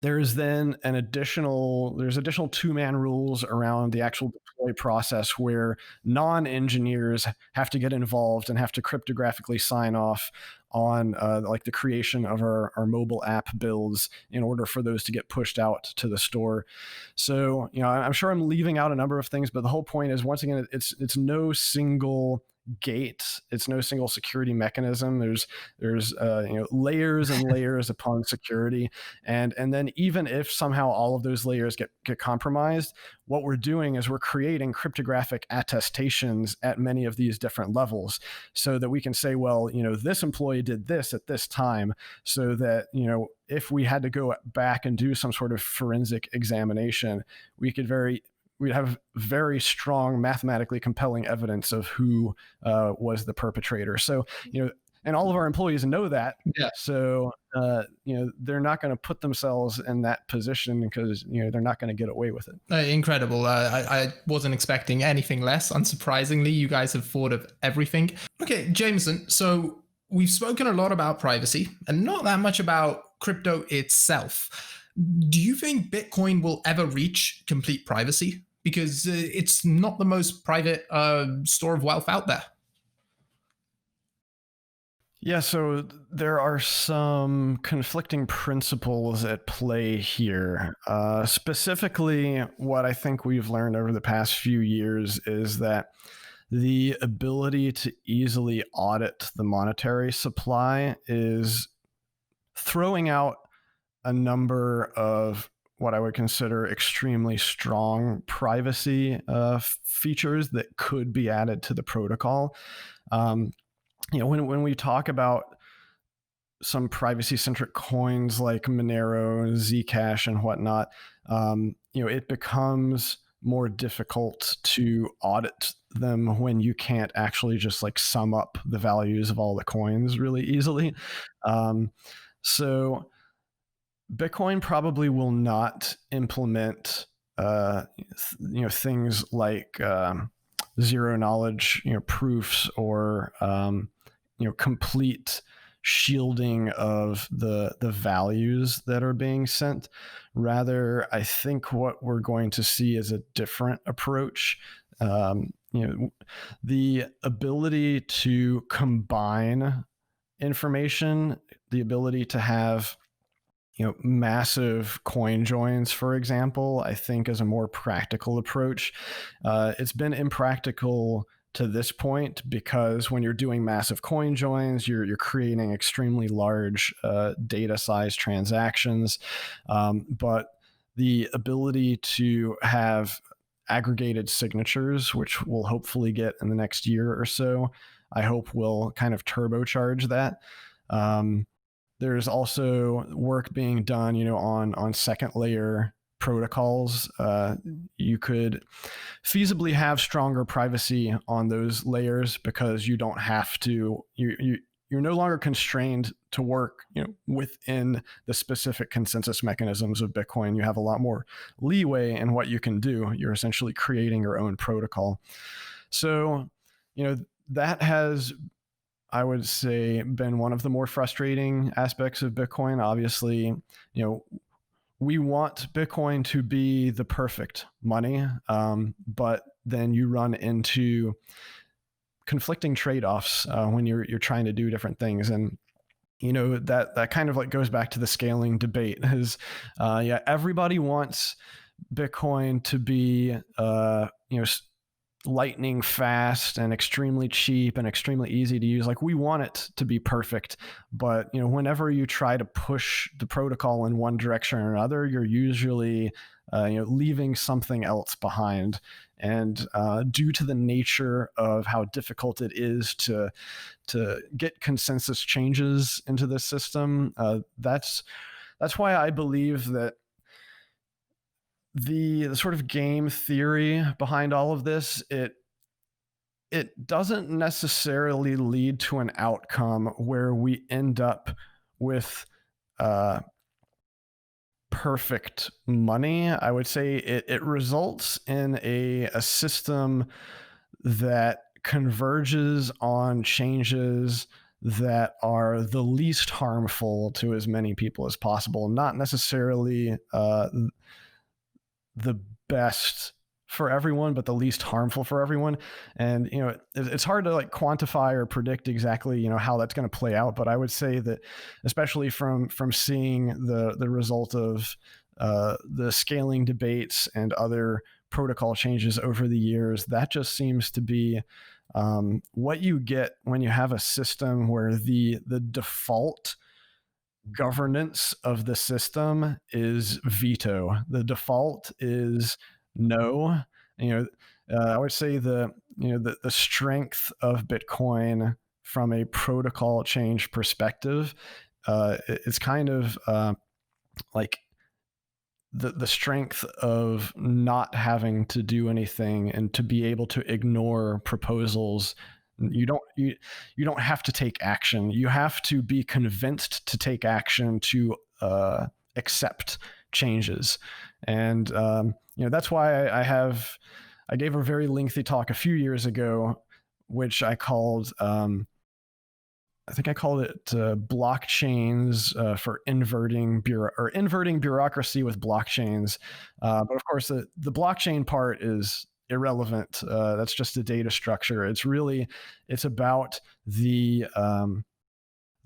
Speaker 2: There's then additional two-man rules around the actual deploy process where non-engineers have to get involved and have to cryptographically sign off on like the creation of our mobile app builds in order for those to get pushed out to the store. So, I'm sure I'm leaving out a number of things, but the whole point is, once again, it's no single gate. It's no single security mechanism. There's layers and layers upon security, and then even if somehow all of those layers get compromised, what we're doing is we're creating cryptographic attestations at many of these different levels, so that we can say, well, this employee did this at this time, so that if we had to go back and do some sort of forensic examination, we'd have very strong, mathematically compelling evidence of who was the perpetrator. So, and all of our employees know that.
Speaker 1: Yeah.
Speaker 2: So, they're not going to put themselves in that position because, they're not going to get away with it.
Speaker 1: Incredible. I wasn't expecting anything less. Unsurprisingly, you guys have thought of everything. Okay, Jameson, so we've spoken a lot about privacy and not that much about crypto itself. Do you think Bitcoin will ever reach complete privacy? Because it's not the most private store of wealth out there.
Speaker 2: Yeah, so there are some conflicting principles at play here. Specifically, what I think we've learned over the past few years is that the ability to easily audit the monetary supply is throwing out a number of what I would consider extremely strong privacy features that could be added to the protocol. When we talk about some privacy-centric coins like Monero, Zcash, and whatnot, it becomes more difficult to audit them when you can't actually just sum up the values of all the coins really easily. So Bitcoin probably will not implement, things like zero knowledge, proofs, or complete shielding of the values that are being sent. Rather, I think what we're going to see is a different approach. the ability to combine information, the ability to have massive coin joins, for example, I think is a more practical approach. It's been impractical to this point because when you're doing massive coin joins, you're creating extremely large data size transactions. But the ability to have aggregated signatures, which we'll hopefully get in the next year or so, I hope will kind of turbocharge that. There's also work being done, on second layer protocols. You could feasibly have stronger privacy on those layers because you don't have to. You're no longer constrained to work, within the specific consensus mechanisms of Bitcoin. You have a lot more leeway in what you can do. You're essentially creating your own protocol. So, that has, I would say, been one of the more frustrating aspects of Bitcoin. Obviously, we want Bitcoin to be the perfect money, but then you run into conflicting trade-offs when you're trying to do different things. And that kind of like goes back to the scaling debate. Is everybody wants Bitcoin to be lightning fast and extremely cheap and extremely easy to use. Like, we want it to be perfect, but whenever you try to push the protocol in one direction or another, you're usually leaving something else behind. And due to the nature of how difficult it is to get consensus changes into this system, that's why I believe that the sort of game theory behind all of this, it doesn't necessarily lead to an outcome where we end up with perfect money. I would say it results in a system that converges on changes that are the least harmful to as many people as possible, not necessarily the best for everyone, but the least harmful for everyone. And it's hard to like quantify or predict exactly how that's going to play out. But I would say that, especially from seeing the result of the scaling debates and other protocol changes over the years, that just seems to be what you get when you have a system where the default governance of the system is veto. The default is no. I would say the strength of Bitcoin from a protocol change perspective, it's kind of like the strength of not having to do anything and to be able to ignore proposals. You don't have to take action. You have to be convinced to take action to accept changes. And that's why I gave a very lengthy talk a few years ago, which I called I think I called it blockchains for inverting bureaucracy with blockchains. But of course, the blockchain part is irrelevant. That's just a data structure. It's about the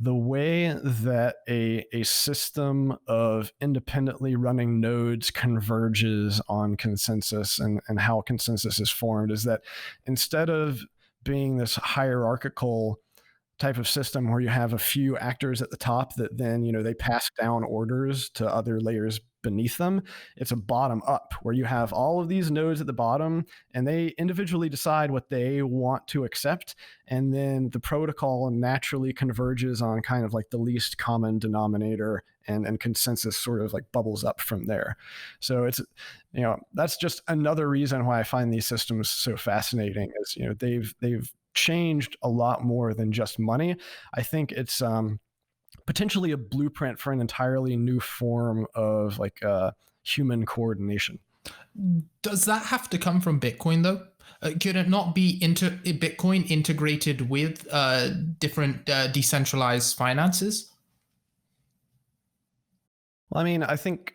Speaker 2: way that a system of independently running nodes converges on consensus, and how consensus is formed is that instead of being this hierarchical type of system where you have a few actors at the top that then they pass down orders to other layers beneath them, it's a bottom up where you have all of these nodes at the bottom and they individually decide what they want to accept, and then the protocol naturally converges on kind of like the least common denominator, and consensus sort of like bubbles up from there. So it's that's just another reason why I find these systems so fascinating, is they've changed a lot more than just money. I think it's potentially a blueprint for an entirely new form of like human coordination.
Speaker 1: Does that have to come from Bitcoin though? Could it not be Bitcoin integrated with different decentralized finances?
Speaker 2: Well, I mean, I think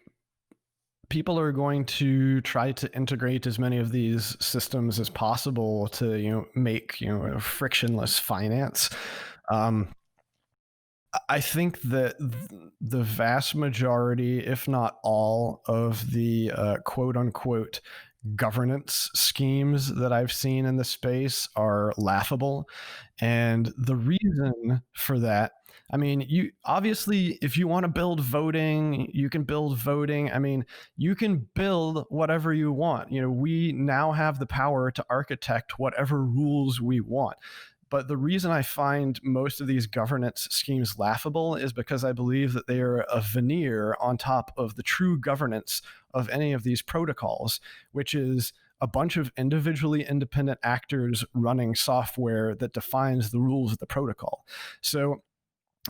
Speaker 2: people are going to try to integrate as many of these systems as possible to, make, frictionless finance. I think that the vast majority, if not all, of the quote unquote governance schemes that I've seen in the space are laughable. And the reason for that, I mean, you obviously, if you want to build voting, you can build voting. I mean, you can build whatever you want. We now have the power to architect whatever rules we want. But the reason I find most of these governance schemes laughable is because I believe that they are a veneer on top of the true governance of any of these protocols, which is a bunch of individually independent actors running software that defines the rules of the protocol. So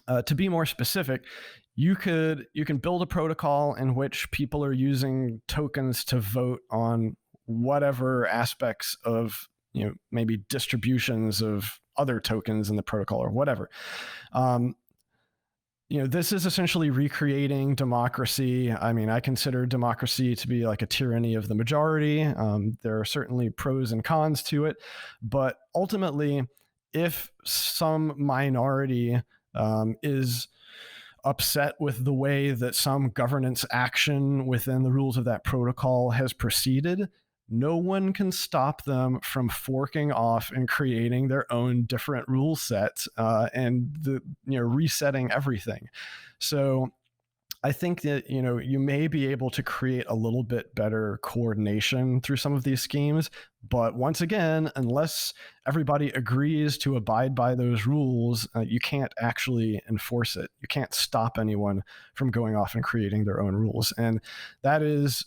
Speaker 2: to be more specific, you can build a protocol in which people are using tokens to vote on whatever aspects of maybe distributions of other tokens in the protocol or whatever. This is essentially recreating democracy. I mean, I consider democracy to be like a tyranny of the majority. There are certainly pros and cons to it, but ultimately, if some minority is upset with the way that some governance action within the rules of that protocol has proceeded, no one can stop them from forking off and creating their own different rule sets and resetting everything. So I think that you may be able to create a little bit better coordination through some of these schemes, but once again, unless everybody agrees to abide by those rules, you can't actually enforce it. You can't stop anyone from going off and creating their own rules, and that is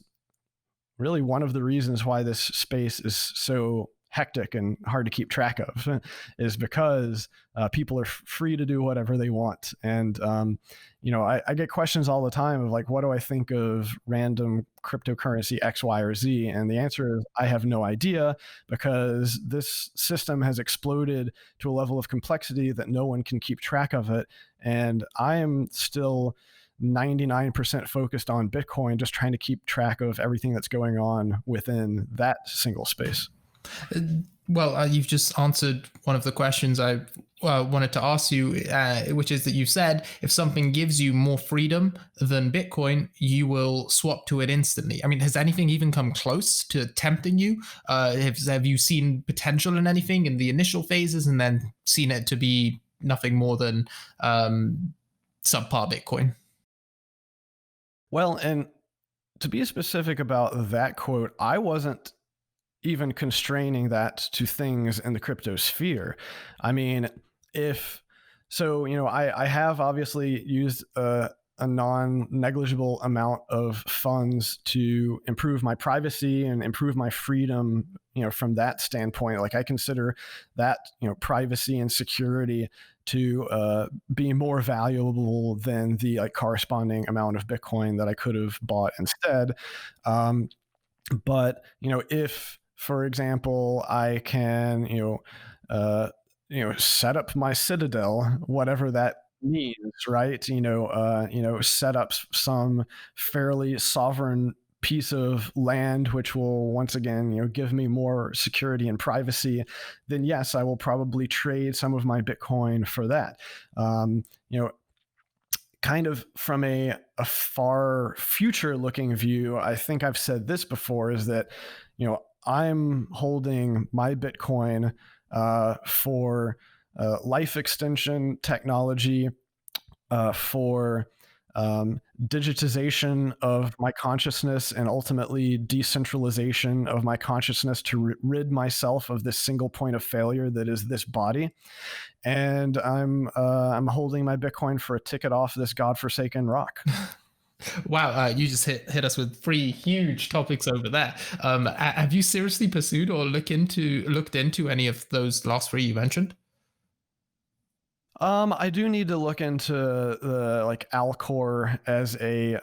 Speaker 2: really one of the reasons why this space is so hectic and hard to keep track of, is because people are free to do whatever they want. And, I get questions all the time of like, what do I think of random cryptocurrency X, Y, or Z? And the answer is, I have no idea, because this system has exploded to a level of complexity that no one can keep track of it. And I am still 99% focused on Bitcoin, just trying to keep track of everything that's going on within that single space.
Speaker 1: Well, you've just answered one of the questions I wanted to ask you, which is that you said if something gives you more freedom than Bitcoin, you will swap to it instantly. I mean, has anything even come close to tempting you? Have you seen potential in anything in the initial phases and then seen it to be nothing more than subpar Bitcoin?
Speaker 2: Well, and to be specific about that quote, I wasn't even constraining that to things in the crypto sphere. I mean, I have obviously used a non-negligible amount of funds to improve my privacy and improve my freedom, from that standpoint. Like, I consider that, privacy and security to be more valuable than the corresponding amount of Bitcoin that I could have bought instead. But if, for example, I can set up my citadel, whatever that means, right? Set up some fairly sovereign piece of land, which will once again, give me more security and privacy, then yes, I will probably trade some of my Bitcoin for that. Kind of from a far future looking view, I think I've said this before, is that, I'm holding my Bitcoin for life extension technology, for digitization of my consciousness, and ultimately decentralization of my consciousness to rid myself of this single point of failure that is this body. And I'm holding my Bitcoin for a ticket off this godforsaken rock.
Speaker 1: Wow, you just hit us with 3 huge topics over there. Have you seriously pursued or looked into any of those last 3 you mentioned?
Speaker 2: I do need to look into the Alcor as a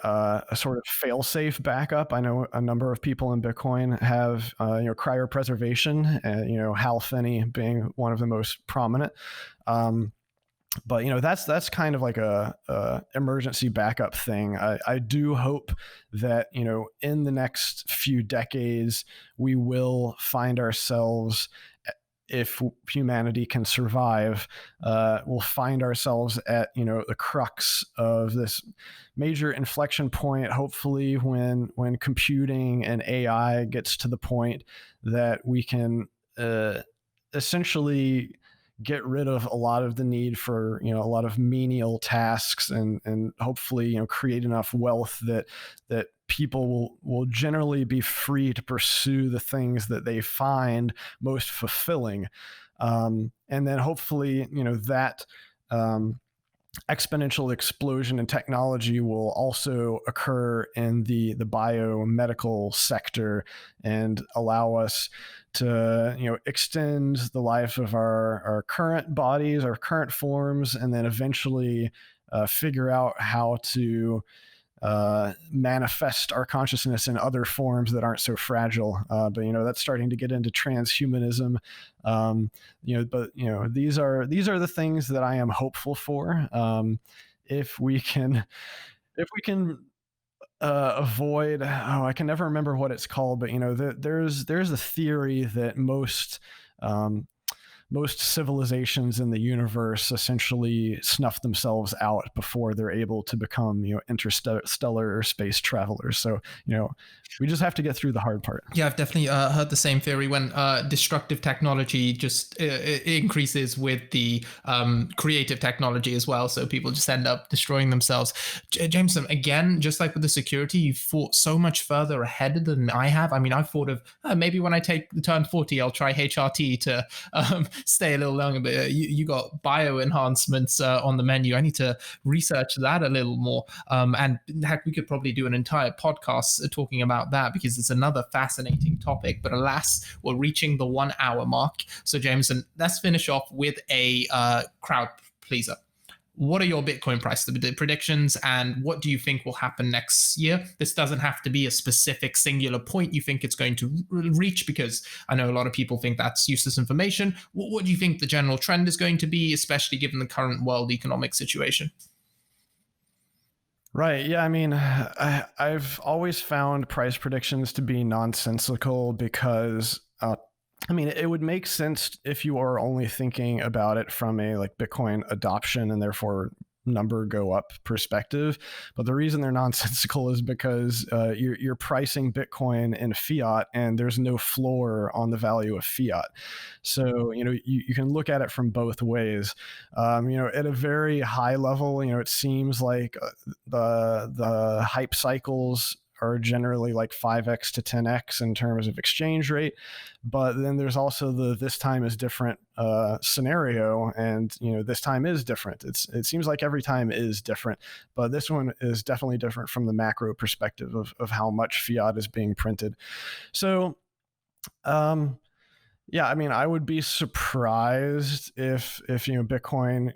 Speaker 2: sort of fail-safe backup. I know a number of people in Bitcoin have cryopreservation, and Hal Finney being one of the most prominent. But that's kind of like a emergency backup thing. I do hope that in the next few decades we will find ourselves, if humanity can survive, we'll find ourselves at the crux of this major inflection point. Hopefully, when computing and AI gets to the point that we can essentially get rid of a lot of the need for a lot of menial tasks, and hopefully create enough wealth that people will generally be free to pursue the things that they find most fulfilling. And then hopefully that exponential explosion in technology will also occur in the biomedical sector and allow us to extend the life of our current bodies, our current forms, and then eventually figure out how to manifest our consciousness in other forms that aren't so fragile. But that's starting to get into transhumanism. But these are the things that I am hopeful for. If we can avoid, I can never remember what it's called, but there's a theory that most civilizations in the universe essentially snuff themselves out before they're able to become interstellar or space travelers. So we just have to get through the hard part.
Speaker 1: Yeah, I've definitely heard the same theory. When destructive technology just increases with the creative technology as well, so people just end up destroying themselves. Jameson, again, just like with the security, you've thought so much further ahead than I have. I mean, I've thought of maybe when I turn 40, I'll try HRT to stay a little longer. But you got bio enhancements on the menu. I need to research that a little more. And heck, we could probably do an entire podcast talking about that, because it's another fascinating topic. But alas, we're reaching the 1 hour mark. So Jameson, let's finish off with a crowd pleaser. What are your Bitcoin price predictions, and what do you think will happen next year? This doesn't have to be a specific singular point you think it's going to reach, because I know a lot of people think that's useless information. What do you think the general trend is going to be, especially given the current world economic situation?
Speaker 2: Right. Yeah. I mean, I've always found price predictions to be nonsensical because, I mean, it would make sense if you are only thinking about it from a like Bitcoin adoption and therefore number go up perspective. But the reason they're nonsensical is because you're pricing Bitcoin in fiat, and there's no floor on the value of fiat. So you can look at it from both ways. At a very high level, it seems like the hype cycles are generally like 5x to 10x in terms of exchange rate. But then there's also the this time is different scenario, and this time is different. It seems like every time is different, but this one is definitely different from the macro perspective of how much fiat is being printed. So yeah, I mean, I would be surprised if Bitcoin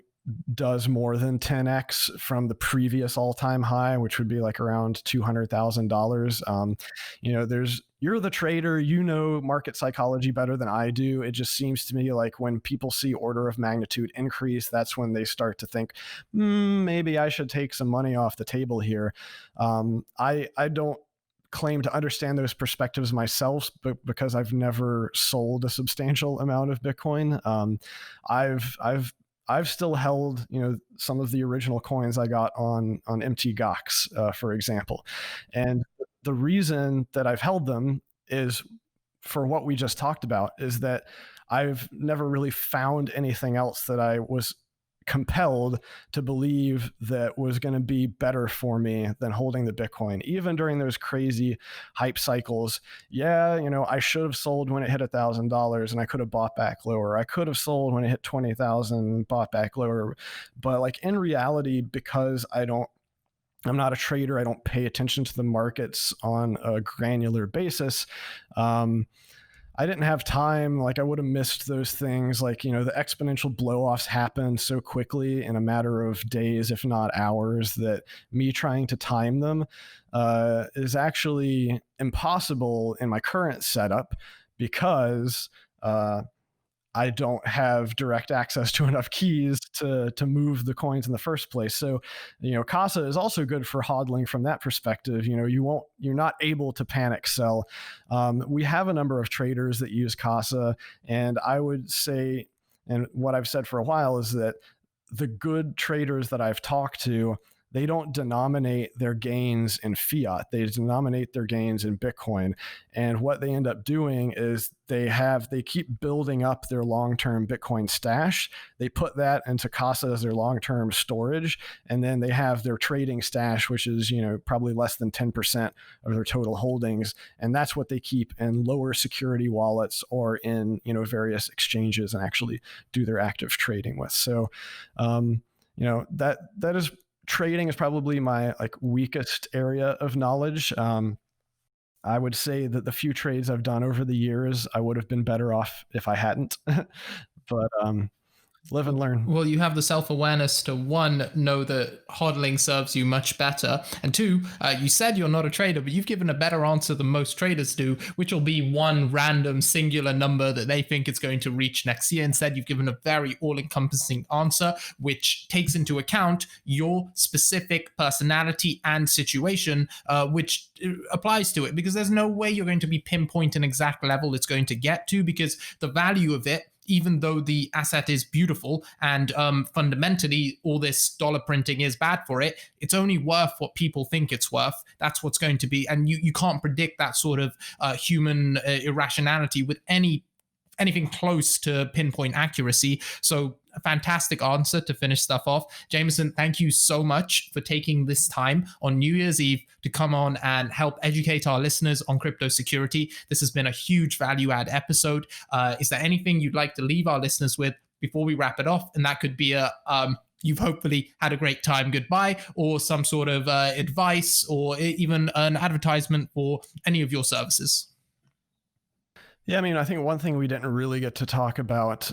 Speaker 2: does more than 10x from the previous all-time high, which would be like around $200,000. You're the trader, market psychology better than I do. It just seems to me like when people see order of magnitude increase, that's when they start to think, maybe I should take some money off the table here. I don't claim to understand those perspectives myself, but because I've never sold a substantial amount of Bitcoin. I've still held, some of the original coins I got on mt Gox, for example. And the reason that I've held them is for what we just talked about, is that I've never really found anything else that I was compelled to believe that was going to be better for me than holding the Bitcoin, even during those crazy hype cycles. Yeah, I should have sold when it hit $1,000 and I could have bought back lower. I could have sold when it hit 20,000, bought back lower. But like in reality, because I'm not a trader, I don't pay attention to the markets on a granular basis. I didn't have time. Like I would have missed those things. Like, the exponential blow-offs happened so quickly in a matter of days, if not hours, that me trying to time them is actually impossible in my current setup, because I don't have direct access to enough keys to move the coins in the first place. So, Casa is also good for hodling from that perspective. You're not able to panic sell. We have a number of traders that use Casa, and I would say, and what I've said for a while is that the good traders that I've talked to, they don't denominate their gains in fiat. They denominate their gains in Bitcoin. And what they end up doing is they keep building up their long-term Bitcoin stash. They put that into Casa as their long-term storage. And then they have their trading stash, which is, probably less than 10% of their total holdings. And that's what they keep in lower security wallets or in, various exchanges and actually do their active trading with. So, that is, trading is probably my weakest area of knowledge. I would say that the few trades I've done over the years, I would have been better off if I hadn't. But live and learn.
Speaker 1: Well, you have the self-awareness to, one, know that hodling serves you much better, and two, you said you're not a trader, but you've given a better answer than most traders do, which will be one random singular number that they think it's going to reach next year. Instead, you've given a very all-encompassing answer, which takes into account your specific personality and situation, which applies to it, because there's no way you're going to be pinpoint an exact level it's going to get to, because the value of it, even though the asset is beautiful and fundamentally all this dollar printing is bad for it, it's only worth what people think it's worth. That's what's going to be. And you can't predict that sort of human irrationality with anything close to pinpoint accuracy. So a fantastic answer to finish stuff off. Jameson, thank you so much for taking this time on New Year's Eve to come on and help educate our listeners on crypto security. This has been a huge value add episode. Is there anything you'd like to leave our listeners with before we wrap it off? And that could be you've hopefully had a great time, goodbye, or some sort of advice, or even an advertisement for any of your services.
Speaker 2: Yeah, I think one thing we didn't really get to talk about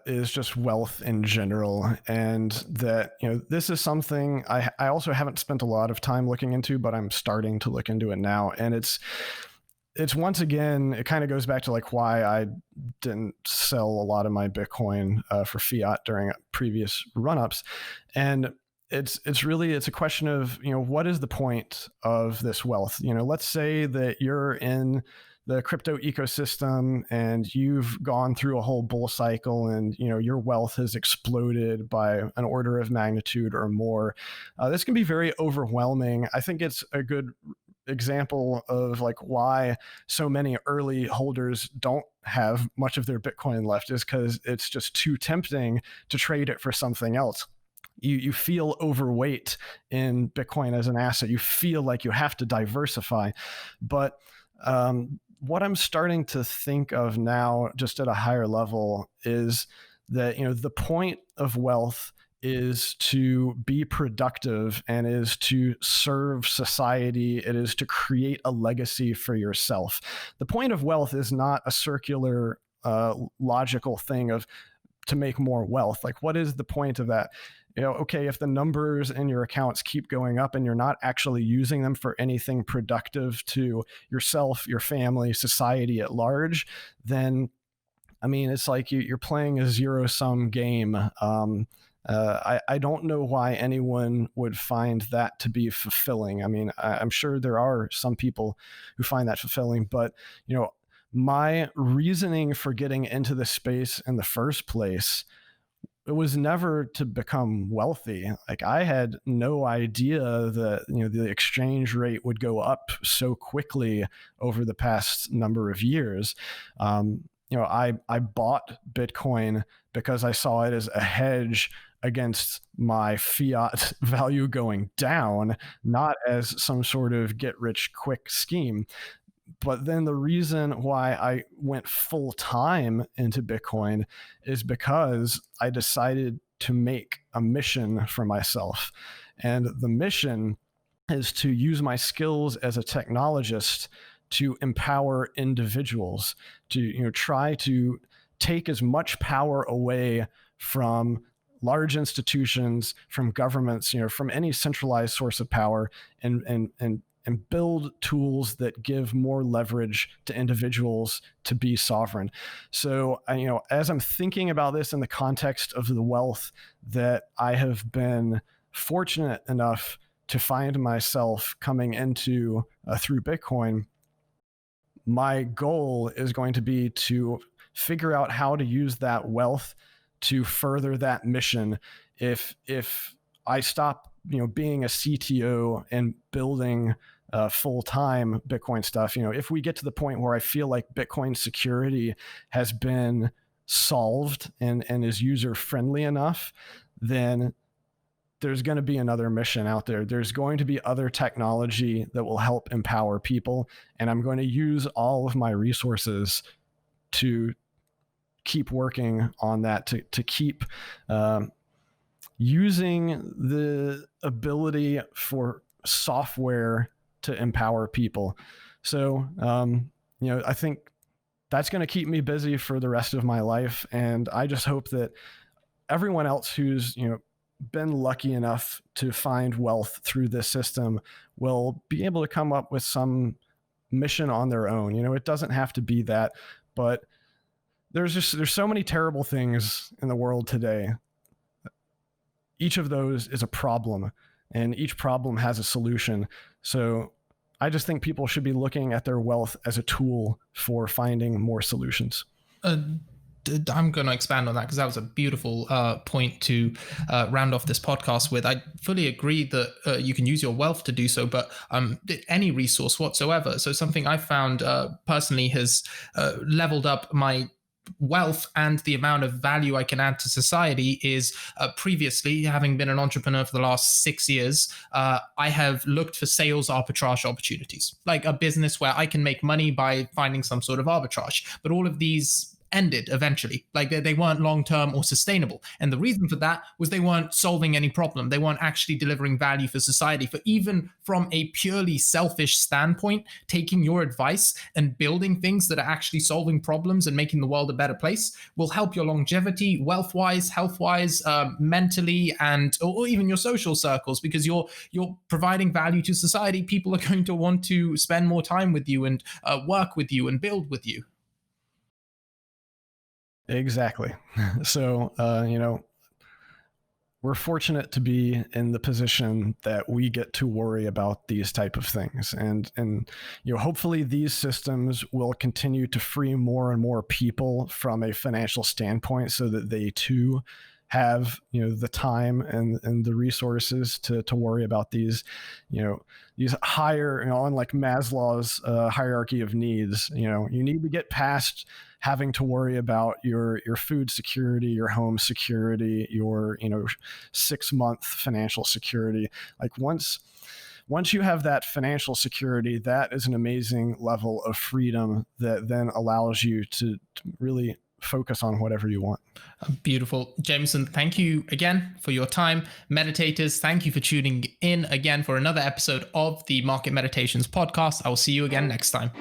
Speaker 2: is just wealth in general. And that, this is something I also haven't spent a lot of time looking into, but I'm starting to look into it now. And it's once again, it kind of goes back to why I didn't sell a lot of my Bitcoin for fiat during previous run-ups. And it's a question of, what is the point of this wealth? Let's say that you're in the crypto ecosystem and you've gone through a whole bull cycle and your wealth has exploded by an order of magnitude or more. This can be very overwhelming. I think it's a good example of why so many early holders don't have much of their Bitcoin left, is because it's just too tempting to trade it for something else. You feel overweight in Bitcoin as an asset. You feel like you have to diversify. But what I'm starting to think of now, just at a higher level, is that the point of wealth is to be productive and is to serve society. It is to create a legacy for yourself. The point of wealth is not a circular, logical thing of to make more wealth. What is the point of that? Okay, if the numbers in your accounts keep going up and you're not actually using them for anything productive to yourself, your family, society at large, then, it's like you're playing a zero-sum game. I don't know why anyone would find that to be fulfilling. I'm sure there are some people who find that fulfilling, but, my reasoning for getting into this space in the first place, it was never to become wealthy. I had no idea that the exchange rate would go up so quickly over the past number of years. I bought Bitcoin because I saw it as a hedge against my fiat value going down, not as some sort of get rich quick scheme. But then the reason why I went full time into Bitcoin is because I decided to make a mission for myself. And the mission is to use my skills as a technologist to empower individuals, to try to take as much power away from large institutions, from governments, from any centralized source of power, and and build tools that give more leverage to individuals to be sovereign. So, as I'm thinking about this in the context of the wealth that I have been fortunate enough to find myself coming into through Bitcoin, my goal is going to be to figure out how to use that wealth to further that mission. If I stop, being a CTO and building full-time Bitcoin stuff, if we get to the point where I feel like Bitcoin security has been solved and is user-friendly enough, then there's going to be another mission out there. There's going to be other technology that will help empower people. And I'm going to use all of my resources to keep working on that, to keep using the ability for software to empower people. So, I think that's going to keep me busy for the rest of my life. And I just hope that everyone else who's, been lucky enough to find wealth through this system will be able to come up with some mission on their own. It doesn't have to be that, but there's so many terrible things in the world today. Each of those is a problem, and each problem has a solution. So I just think people should be looking at their wealth as a tool for finding more solutions.
Speaker 1: I'm going to expand on that because that was a beautiful point to round off this podcast with. I fully agree that you can use your wealth to do so, but any resource whatsoever. So something I found personally has leveled up my wealth and the amount of value I can add to society is previously, having been an entrepreneur for the last 6 years, I have looked for sales arbitrage opportunities, like a business where I can make money by finding some sort of arbitrage. But all of these ended eventually. Like they weren't long-term or sustainable. And the reason for that was they weren't solving any problem. They weren't actually delivering value for society. For even from a purely selfish standpoint, taking your advice and building things that are actually solving problems and making the world a better place will help your longevity, wealth-wise, health-wise, mentally, and or even your social circles, because you're providing value to society. People are going to want to spend more time with you and work with you and build with you.
Speaker 2: Exactly. So, we're fortunate to be in the position that we get to worry about these type of things. And hopefully these systems will continue to free more and more people from a financial standpoint so that they too have, the time and the resources to worry about these higher, on like Maslow's hierarchy of needs. You need to get past having to worry about your food security, your home security, your 6-month financial security. Like once you have that financial security, that is an amazing level of freedom that then allows you to really focus on whatever you want.
Speaker 1: Beautiful. Jameson, thank you again for your time. Meditators, thank you for tuning in again for another episode of the Market Meditations podcast. I will see you again next time.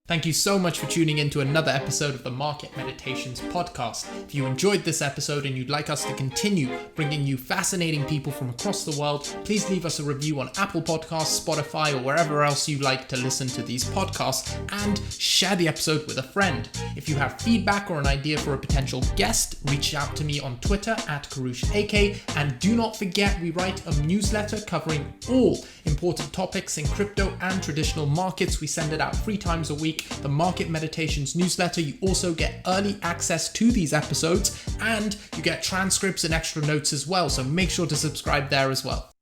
Speaker 1: Thank you so much for tuning in to another episode of the Market Meditations podcast. If you enjoyed this episode and you'd like us to continue bringing you fascinating people from across the world, please leave us a review on Apple Podcasts, Spotify, or wherever else you like to listen to these podcasts, and share the episode with a friend. If you have feedback or an idea for a potential guest, reach out to me on Twitter at 𝐒⁴, and do not forget we write a newsletter covering all important topics in crypto and traditional markets. We send it out 3 times a week. The Market Meditations newsletter. You also get early access to these episodes, and you get transcripts and extra notes as well. So make sure to subscribe there as well.